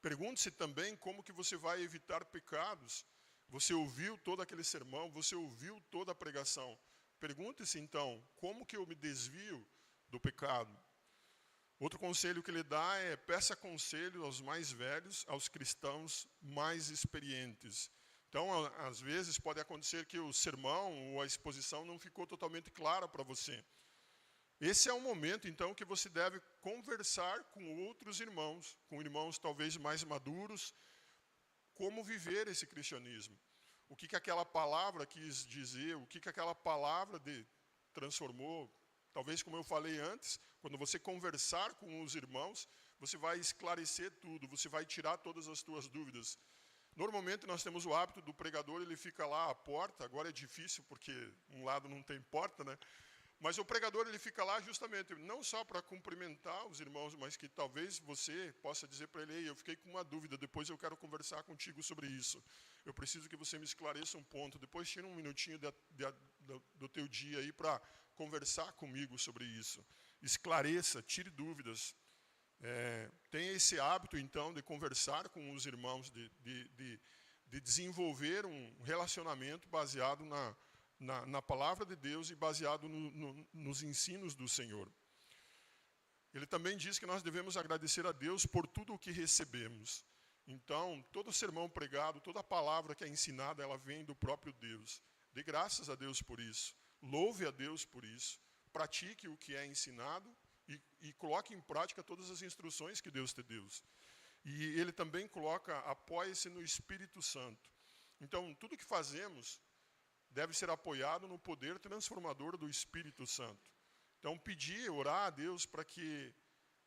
Pergunte-se também como que você vai evitar pecados. Você ouviu todo aquele sermão, você ouviu toda a pregação. Pergunte-se então, como que eu me desvio do pecado? Outro conselho que ele dá é, peça conselho aos mais velhos, aos cristãos mais experientes. Então, às vezes, pode acontecer que o sermão ou a exposição não ficou totalmente clara para você. Esse é um momento, então, que você deve conversar com outros irmãos, com irmãos talvez mais maduros, como viver esse cristianismo. O que aquela palavra quis dizer, o que aquela palavra transformou. Talvez, como eu falei antes, quando você conversar com os irmãos, você vai esclarecer tudo, você vai tirar todas as suas dúvidas. Normalmente nós temos o hábito do pregador, ele fica lá à porta, agora é difícil porque um lado não tem porta, né? Mas o pregador ele fica lá justamente, não só para cumprimentar os irmãos, mas que talvez você possa dizer para ele, ei, eu fiquei com uma dúvida, depois eu quero conversar contigo sobre isso. Eu preciso que você me esclareça um ponto, depois tira um minutinho do teu dia aí para conversar comigo sobre isso. Esclareça, tire dúvidas. Tenha esse hábito, então, de conversar com os irmãos, de desenvolver um relacionamento baseado na palavra de Deus e baseado nos ensinos do Senhor. Ele também diz que nós devemos agradecer a Deus por tudo o que recebemos. Então, todo sermão pregado, toda palavra que é ensinada, ela vem do próprio Deus. Dê graças a Deus por isso. Louve a Deus por isso. Pratique o que é ensinado e coloque em prática todas as instruções que Deus te deu. E ele também coloca, apoie-se no Espírito Santo. Então, tudo que fazemos deve ser apoiado no poder transformador do Espírito Santo. Então, pedir, orar a Deus para que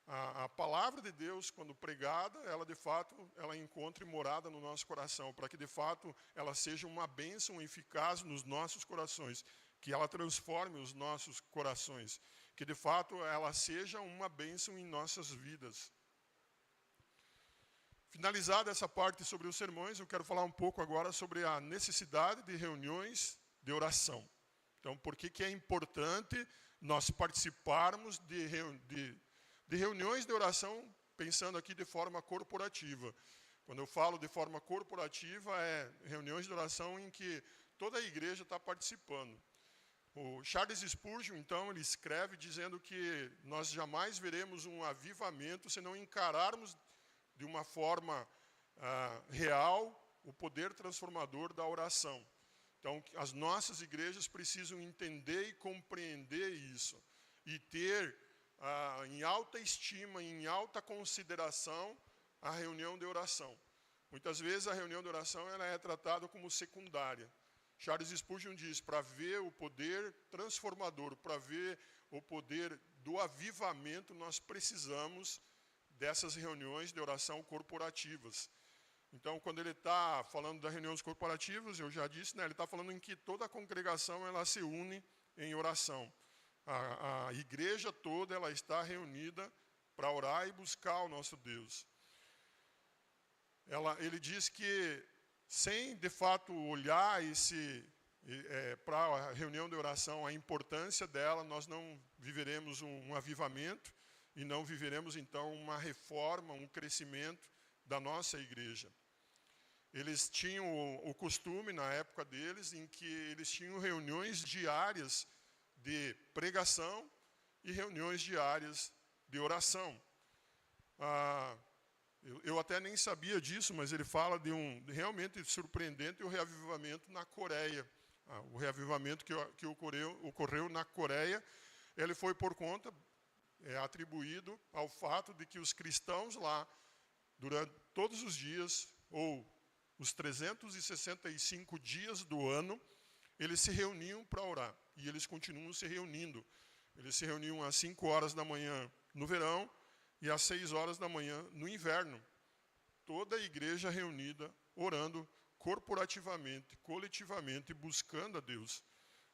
a palavra de Deus, quando pregada, ela de fato, ela encontre morada no nosso coração, para que de fato ela seja uma bênção eficaz nos nossos corações, que ela transforme os nossos corações, que de fato ela seja uma bênção em nossas vidas. Finalizada essa parte sobre os sermões, eu quero falar um pouco agora sobre a necessidade de reuniões de oração. Então, por que é importante nós participarmos de reuniões de oração, pensando aqui de forma corporativa. Quando eu falo de forma corporativa, é reuniões de oração em que toda a igreja está participando. O Charles Spurgeon, então, ele escreve dizendo que nós jamais veremos um avivamento se não encararmos de uma forma real o poder transformador da oração. Então, as nossas igrejas precisam entender e compreender isso e ter em alta estima, em alta consideração, a reunião de oração. Muitas vezes a reunião de oração ela é tratada como secundária. Charles Spurgeon diz, para ver o poder transformador, para ver o poder do avivamento, nós precisamos dessas reuniões de oração corporativas. Então, quando ele está falando das reuniões corporativas, eu já disse, né, ele está falando em que toda a congregação ela se une em oração. A igreja toda ela está reunida para orar e buscar o nosso Deus. Ele diz que, sem de fato olhar para a reunião de oração, a importância dela, nós não viveremos um avivamento e não viveremos então uma reforma, um crescimento da nossa igreja. Eles tinham o costume, na época deles, em que eles tinham reuniões diárias de pregação e reuniões diárias de oração. Eu até nem sabia disso, mas ele fala de realmente surpreendente o reavivamento na Coreia. O reavivamento que ocorreu na Coreia, ele foi por conta, atribuído ao fato de que os cristãos lá, durante todos os dias, ou os 365 dias do ano, eles se reuniam para orar. E eles continuam se reunindo. Eles se reuniam às 5 horas da manhã no verão e às 6 horas da manhã no inverno. Toda a igreja reunida, orando corporativamente, coletivamente, buscando a Deus.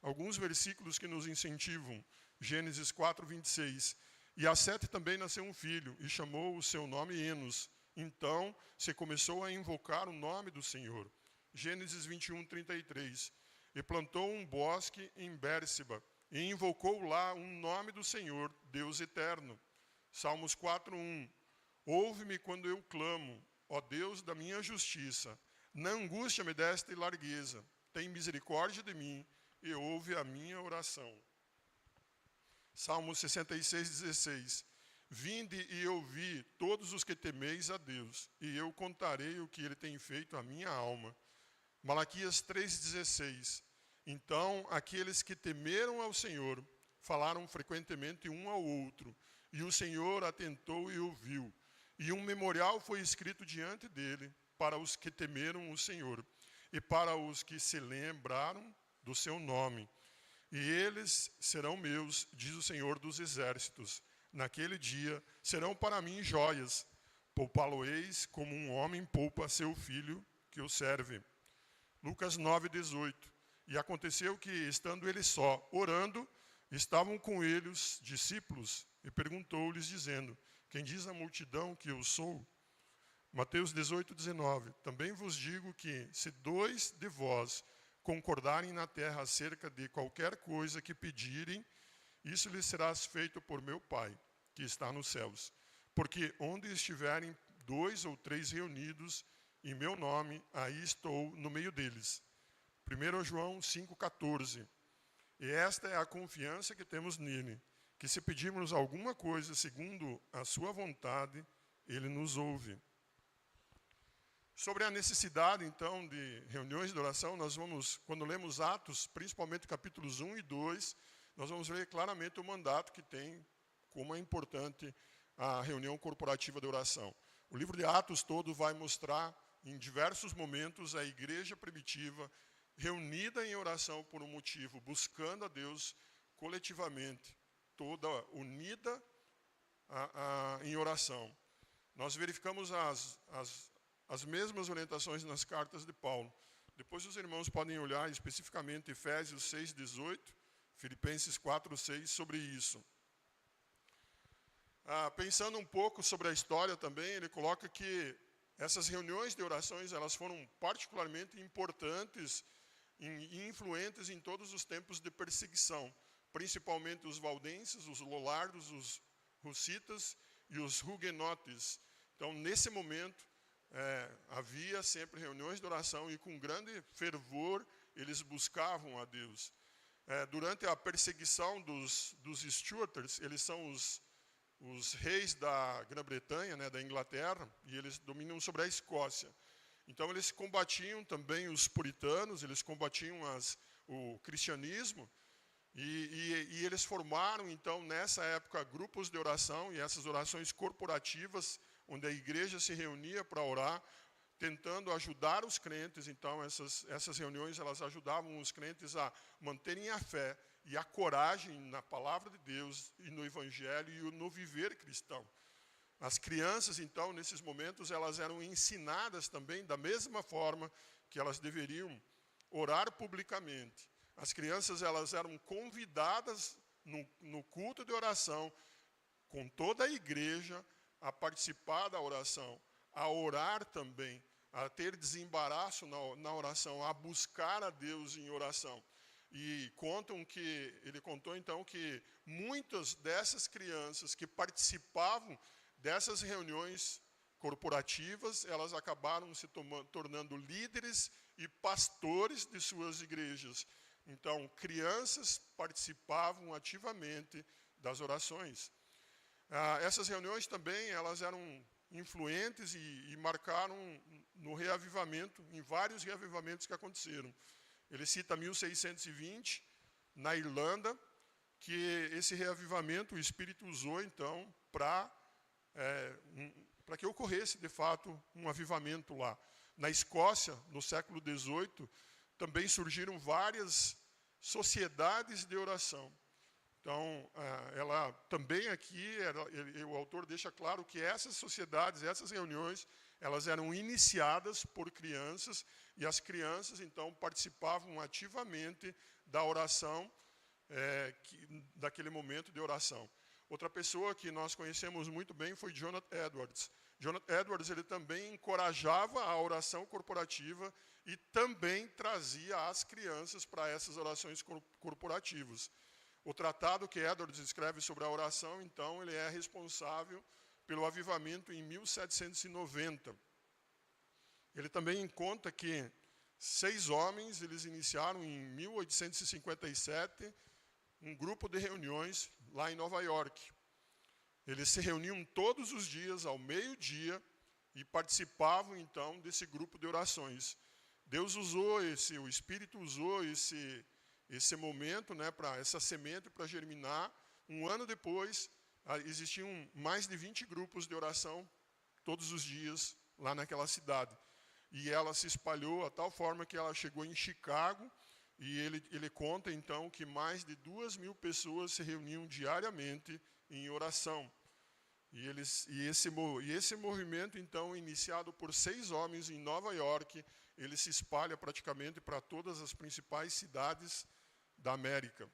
Alguns versículos que nos incentivam. Gênesis 4, 26. E a Sete também nasceu um filho, e chamou o seu nome Enos. Então se começou a invocar o nome do Senhor. Gênesis 21, 33. E plantou um bosque em Bérseba, e invocou lá o nome do Senhor, Deus eterno. Salmos 4, 1. Ouve-me quando eu clamo, ó Deus da minha justiça. Na angústia me deste largueza. Tem misericórdia de mim e ouve a minha oração. Salmos 66, 16. Vinde e ouvi todos os que temeis a Deus, e eu contarei o que ele tem feito à minha alma. Malaquias 3,16. Então aqueles que temeram ao Senhor falaram frequentemente um ao outro, e o Senhor atentou e ouviu. E um memorial foi escrito diante dele para os que temeram o Senhor, e para os que se lembraram do seu nome. E eles serão meus, diz o Senhor dos Exércitos. Naquele dia serão para mim joias. Poupá-lo-eis como um homem poupa seu filho que o serve. Lucas 9, 18. E aconteceu que, estando ele só, orando, estavam com ele os discípulos, e perguntou-lhes, dizendo, quem diz a multidão que eu sou? Mateus 18, 19. Também vos digo que, se 2 de vós concordarem na terra acerca de qualquer coisa que pedirem, isso lhes será feito por meu Pai, que está nos céus. Porque onde estiverem 2 ou 3 reunidos em meu nome, aí estou no meio deles. 1 João 5,14. E esta é a confiança que temos nele, que se pedirmos alguma coisa segundo a sua vontade, ele nos ouve. Sobre a necessidade, então, de reuniões de oração, nós vamos, quando lemos Atos, principalmente capítulos 1 e 2, nós vamos ver claramente o mandato que tem, como é importante a reunião corporativa de oração. O livro de Atos todo vai mostrar, em diversos momentos, a igreja primitiva reunida em oração por um motivo, buscando a Deus coletivamente, toda unida em oração. Nós verificamos as mesmas orientações nas cartas de Paulo. Depois os irmãos podem olhar especificamente Efésios 6, 18, Filipenses 4, 6, sobre isso. Pensando um pouco sobre a história também, ele coloca que essas reuniões de orações, elas foram particularmente importantes e influentes em todos os tempos de perseguição, principalmente os valdenses, os lollardos, os russitas e os huguenotes. Então, nesse momento, havia sempre reuniões de oração e com grande fervor eles buscavam a Deus. Durante a perseguição dos Stuarts, eles são os reis da Grã-Bretanha, né, da Inglaterra, e eles dominam sobre a Escócia. Então eles combatiam também os puritanos, eles combatiam o cristianismo, e eles formaram, então, nessa época, grupos de oração, e essas orações corporativas, onde a igreja se reunia para orar, tentando ajudar os crentes. Então, essas reuniões, elas ajudavam os crentes a manterem a fé e a coragem na palavra de Deus e no evangelho e no viver cristão. As crianças, então, nesses momentos, elas eram ensinadas também da mesma forma que elas deveriam orar publicamente. As crianças, elas eram convidadas no culto de oração, com toda a igreja, a participar da oração, a orar também, a ter desembaraço na oração, a buscar a Deus em oração. E ele contou então que muitas dessas crianças que participavam dessas reuniões corporativas, elas acabaram se tornando líderes e pastores de suas igrejas. Então, crianças participavam ativamente das orações. Essas reuniões também, elas eram influentes e marcaram no reavivamento, em vários reavivamentos que aconteceram. Ele cita 1620, na Irlanda, que esse reavivamento o Espírito usou, então, para que ocorresse, de fato, um avivamento lá. Na Escócia, no século XVIII, também surgiram várias sociedades de oração. Então, ela também aqui, o autor deixa claro que essas sociedades, essas reuniões, elas eram iniciadas por crianças, e as crianças, então, participavam ativamente da oração, daquele momento de oração. Outra pessoa que nós conhecemos muito bem foi Jonathan Edwards. Jonathan Edwards, ele também encorajava a oração corporativa e também trazia as crianças para essas orações corporativas. O tratado que Edwards escreve sobre a oração, então, ele é responsável pelo avivamento em 1790. Ele também conta que 6 homens, eles iniciaram em 1857 um grupo de reuniões lá em Nova York. Eles se reuniam todos os dias, ao meio-dia, e participavam, então, desse grupo de orações. Deus usou o Espírito usou esse momento, né, essa semente para germinar. Um ano depois, existiam mais de 20 grupos de oração todos os dias lá naquela cidade. E ela se espalhou a tal forma que ela chegou em Chicago, e ele conta, então, que mais de 2.000 pessoas se reuniam diariamente em oração. E esse movimento, então, iniciado por 6 homens em Nova York, ele se espalha praticamente para todas as principais cidades da América.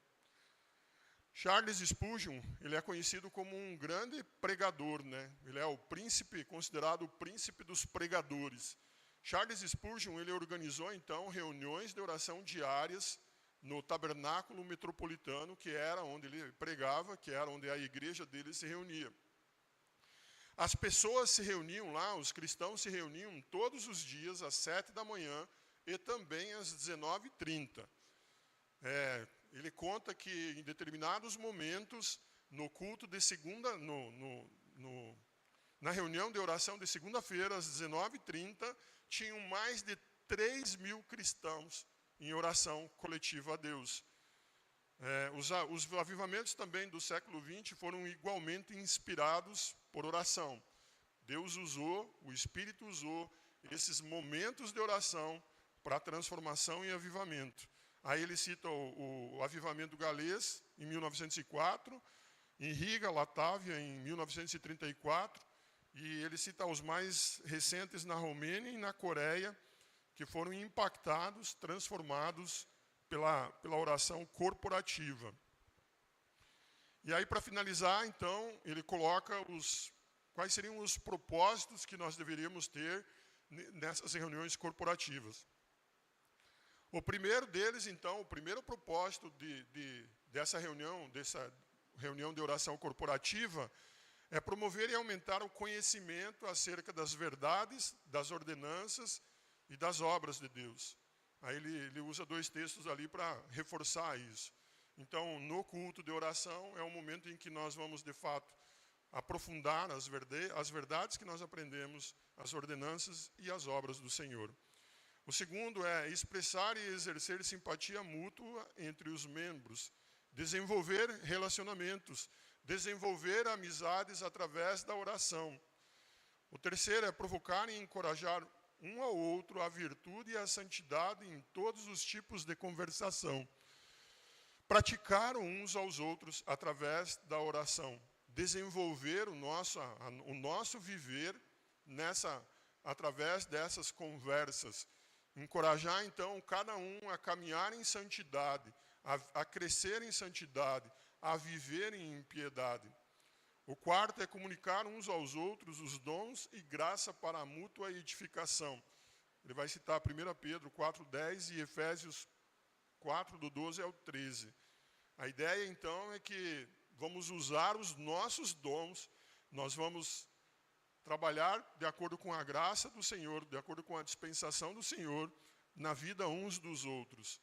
Charles Spurgeon, ele é conhecido como um grande pregador, né? Ele é considerado o príncipe dos pregadores. Charles Spurgeon, ele organizou, então, reuniões de oração diárias no tabernáculo metropolitano, que era onde ele pregava, que era onde a igreja dele se reunia. As pessoas se reuniam lá, os cristãos se reuniam todos os dias, às 7 da manhã, e também às 19h30. Ele conta que, em determinados momentos, no culto de segunda, na reunião de oração de segunda-feira, às 19h30, tinham mais de 3.000 cristãos em oração coletiva a Deus. Os avivamentos também do século XX foram igualmente inspirados por oração. Deus usou, o Espírito usou esses momentos de oração para transformação e avivamento. Aí ele cita o avivamento galês, em 1904, em Riga, Latávia, em 1934, e ele cita os mais recentes na Romênia e na Coreia, que foram impactados, transformados pela oração corporativa. E aí, para finalizar, então, ele coloca quais seriam os propósitos que nós deveríamos ter nessas reuniões corporativas. O primeiro deles, então, o primeiro propósito dessa reunião de oração corporativa é promover e aumentar o conhecimento acerca das verdades, das ordenanças e das obras de Deus. Aí ele usa 2 textos ali para reforçar isso. Então, no culto de oração, é o momento em que nós vamos, de fato, aprofundar as verdades que nós aprendemos, as ordenanças e as obras do Senhor. O segundo é expressar e exercer simpatia mútua entre os membros, desenvolver relacionamentos, desenvolver amizades através da oração. O terceiro é provocar e encorajar um ao outro a virtude e a santidade em todos os tipos de conversação. Praticar uns aos outros através da oração. Desenvolver o nosso viver através dessas conversas. Encorajar, então, cada um a caminhar em santidade, a crescer em santidade, a viverem em piedade. O quarto é comunicar uns aos outros os dons e graça para a mútua edificação. Ele vai citar 1 Pedro 4:10 e Efésios 4, do 12 ao 13. A ideia, então, é que vamos usar os nossos dons, nós vamos trabalhar de acordo com a graça do Senhor, de acordo com a dispensação do Senhor, na vida uns dos outros.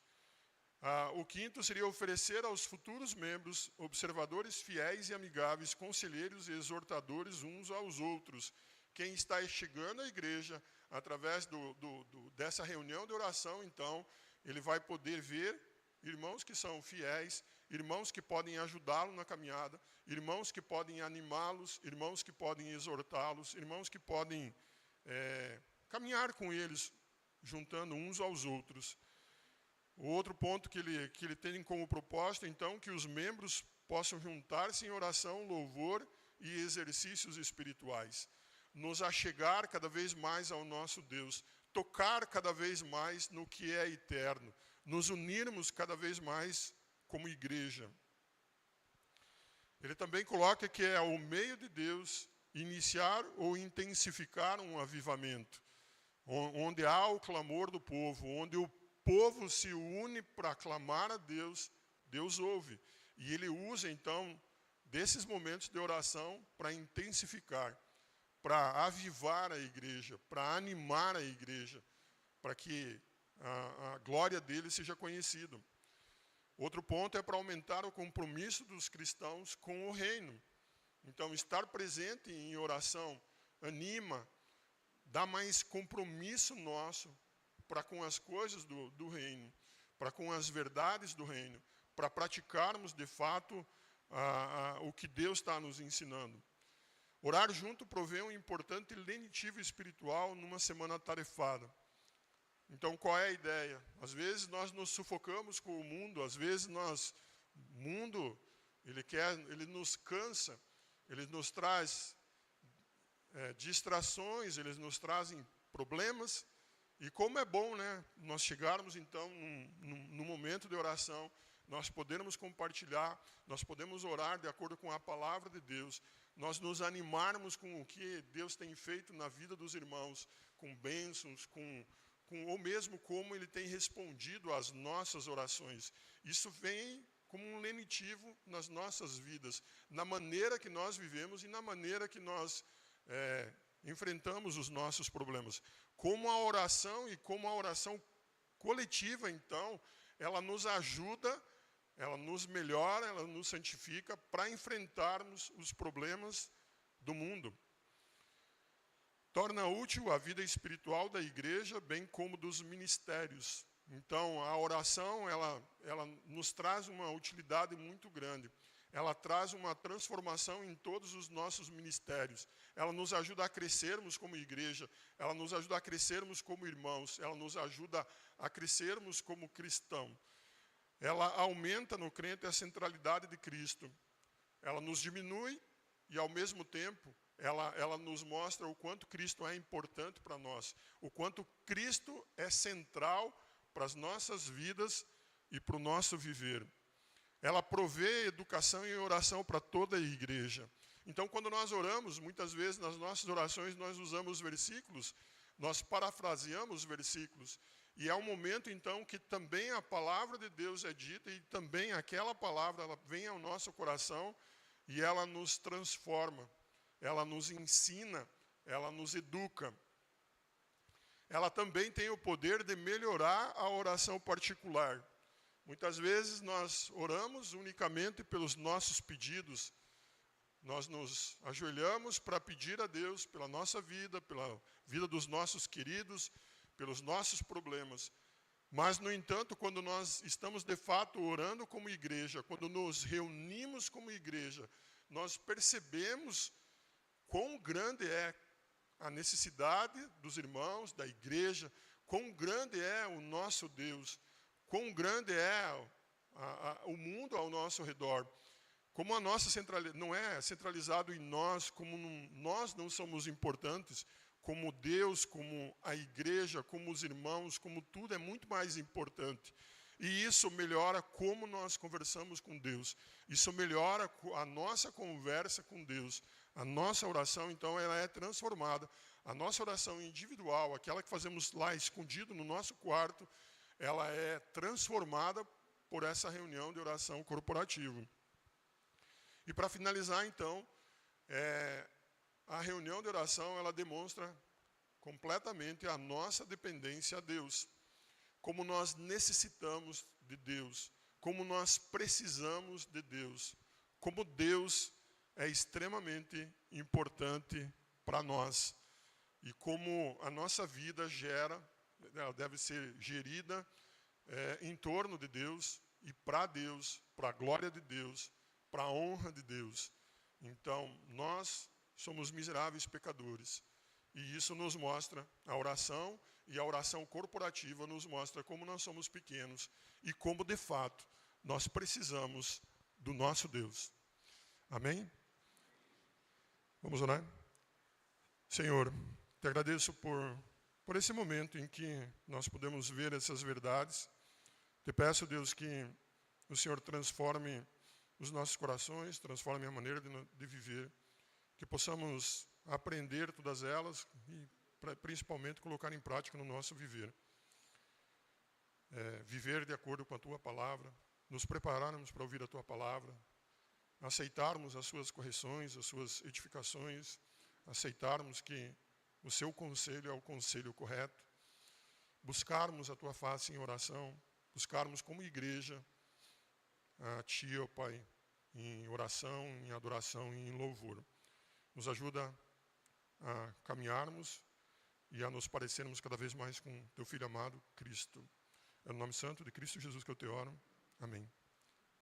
O quinto seria oferecer aos futuros membros observadores fiéis e amigáveis, conselheiros e exortadores uns aos outros. Quem está chegando à igreja, através dessa reunião de oração, então, ele vai poder ver irmãos que são fiéis, irmãos que podem ajudá-lo na caminhada, irmãos que podem animá-los, irmãos que podem exortá-los, irmãos que podem caminhar com eles, juntando uns aos outros. O outro ponto que ele tem como propósito, então, que os membros possam juntar-se em oração, louvor e exercícios espirituais. Nos achegar cada vez mais ao nosso Deus, tocar cada vez mais no que é eterno, nos unirmos cada vez mais como igreja. Ele também coloca que é o meio de Deus iniciar ou intensificar um avivamento, onde há o clamor do povo, onde o povo se une para clamar a Deus, Deus ouve. E ele usa, então, desses momentos de oração para intensificar, para avivar a igreja, para animar a igreja, para que a glória dele seja conhecida. Outro ponto é para aumentar o compromisso dos cristãos com o reino. Então, estar presente em oração anima, dá mais compromisso nosso para com as coisas do reino, para com as verdades do reino, para praticarmos, de fato, o que Deus está nos ensinando. Orar junto provê um importante lenitivo espiritual numa semana atarefada. Então, qual é a ideia? Às vezes nós nos sufocamos com o mundo, às vezes o mundo, ele nos cansa, ele nos traz distrações, eles nos trazem problemas. E como é bom, né, nós chegarmos, então, num momento de oração, nós podermos compartilhar, nós podemos orar de acordo com a palavra de Deus, nós nos animarmos com o que Deus tem feito na vida dos irmãos, com bênçãos, ou mesmo como Ele tem respondido às nossas orações. Isso vem como um lenitivo nas nossas vidas, na maneira que nós vivemos e na maneira que nós enfrentamos os nossos problemas. Como a oração e como a oração coletiva, então, ela nos ajuda, ela nos melhora, ela nos santifica para enfrentarmos os problemas do mundo. Torna útil a vida espiritual da igreja, bem como dos ministérios. Então, a oração, ela nos traz uma utilidade muito grande. Ela traz uma transformação em todos os nossos ministérios. Ela nos ajuda a crescermos como igreja, ela nos ajuda a crescermos como irmãos, ela nos ajuda a crescermos como cristão. Ela aumenta no crente a centralidade de Cristo. Ela nos diminui e, ao mesmo tempo, ela nos mostra o quanto Cristo é importante para nós, o quanto Cristo é central para as nossas vidas e para o nosso viver. Ela provê educação e oração para toda a igreja. Então, quando nós oramos, muitas vezes nas nossas orações nós usamos versículos, nós parafraseamos versículos. E é um momento, então, que também a palavra de Deus é dita e também aquela palavra ela vem ao nosso coração e ela nos transforma, ela nos ensina, ela nos educa. Ela também tem o poder de melhorar a oração particular. Muitas vezes nós oramos unicamente pelos nossos pedidos. Nós nos ajoelhamos para pedir a Deus pela nossa vida, pela vida dos nossos queridos, pelos nossos problemas. Mas, no entanto, quando nós estamos de fato orando como igreja, quando nos reunimos como igreja, nós percebemos quão grande é a necessidade dos irmãos, da igreja, quão grande é o nosso Deus, quão grande é o mundo ao nosso redor. Como a nossa centralidade não é centralizado em nós, como nós não somos importantes, como Deus, como a igreja, como os irmãos, como tudo é muito mais importante. E isso melhora como nós conversamos com Deus. Isso melhora a nossa conversa com Deus. A nossa oração, então, ela é transformada. A nossa oração individual, aquela que fazemos lá escondido no nosso quarto, ela é transformada por essa reunião de oração corporativa. E para finalizar, então, a reunião de oração, ela demonstra completamente a nossa dependência a Deus. Como nós necessitamos de Deus, como nós precisamos de Deus, como Deus é extremamente importante para nós e como a nossa vida ela deve ser gerida em torno de Deus e para Deus, para a glória de Deus, para a honra de Deus. Então, nós somos miseráveis pecadores e isso nos mostra a oração. E a oração corporativa nos mostra como nós somos pequenos e como, de fato, nós precisamos do nosso Deus. Amém? Vamos orar? Senhor, te agradeço por esse momento em que nós podemos ver essas verdades. Te peço, Deus, que o Senhor transforme os nossos corações, transforme a maneira de viver, que possamos aprender todas elas e principalmente colocar em prática no nosso viver. Viver de acordo com a Tua Palavra, nos prepararmos para ouvir a Tua Palavra, aceitarmos as Suas correções, as Suas edificações, aceitarmos que o Seu conselho é o conselho correto, buscarmos a Tua face em oração, buscarmos como igreja a Ti, ó Pai, em oração, em adoração e em louvor. Nos ajuda a caminharmos e a nos parecermos cada vez mais com Teu Filho amado, Cristo. É no nome santo de Cristo Jesus que eu te oro. Amém.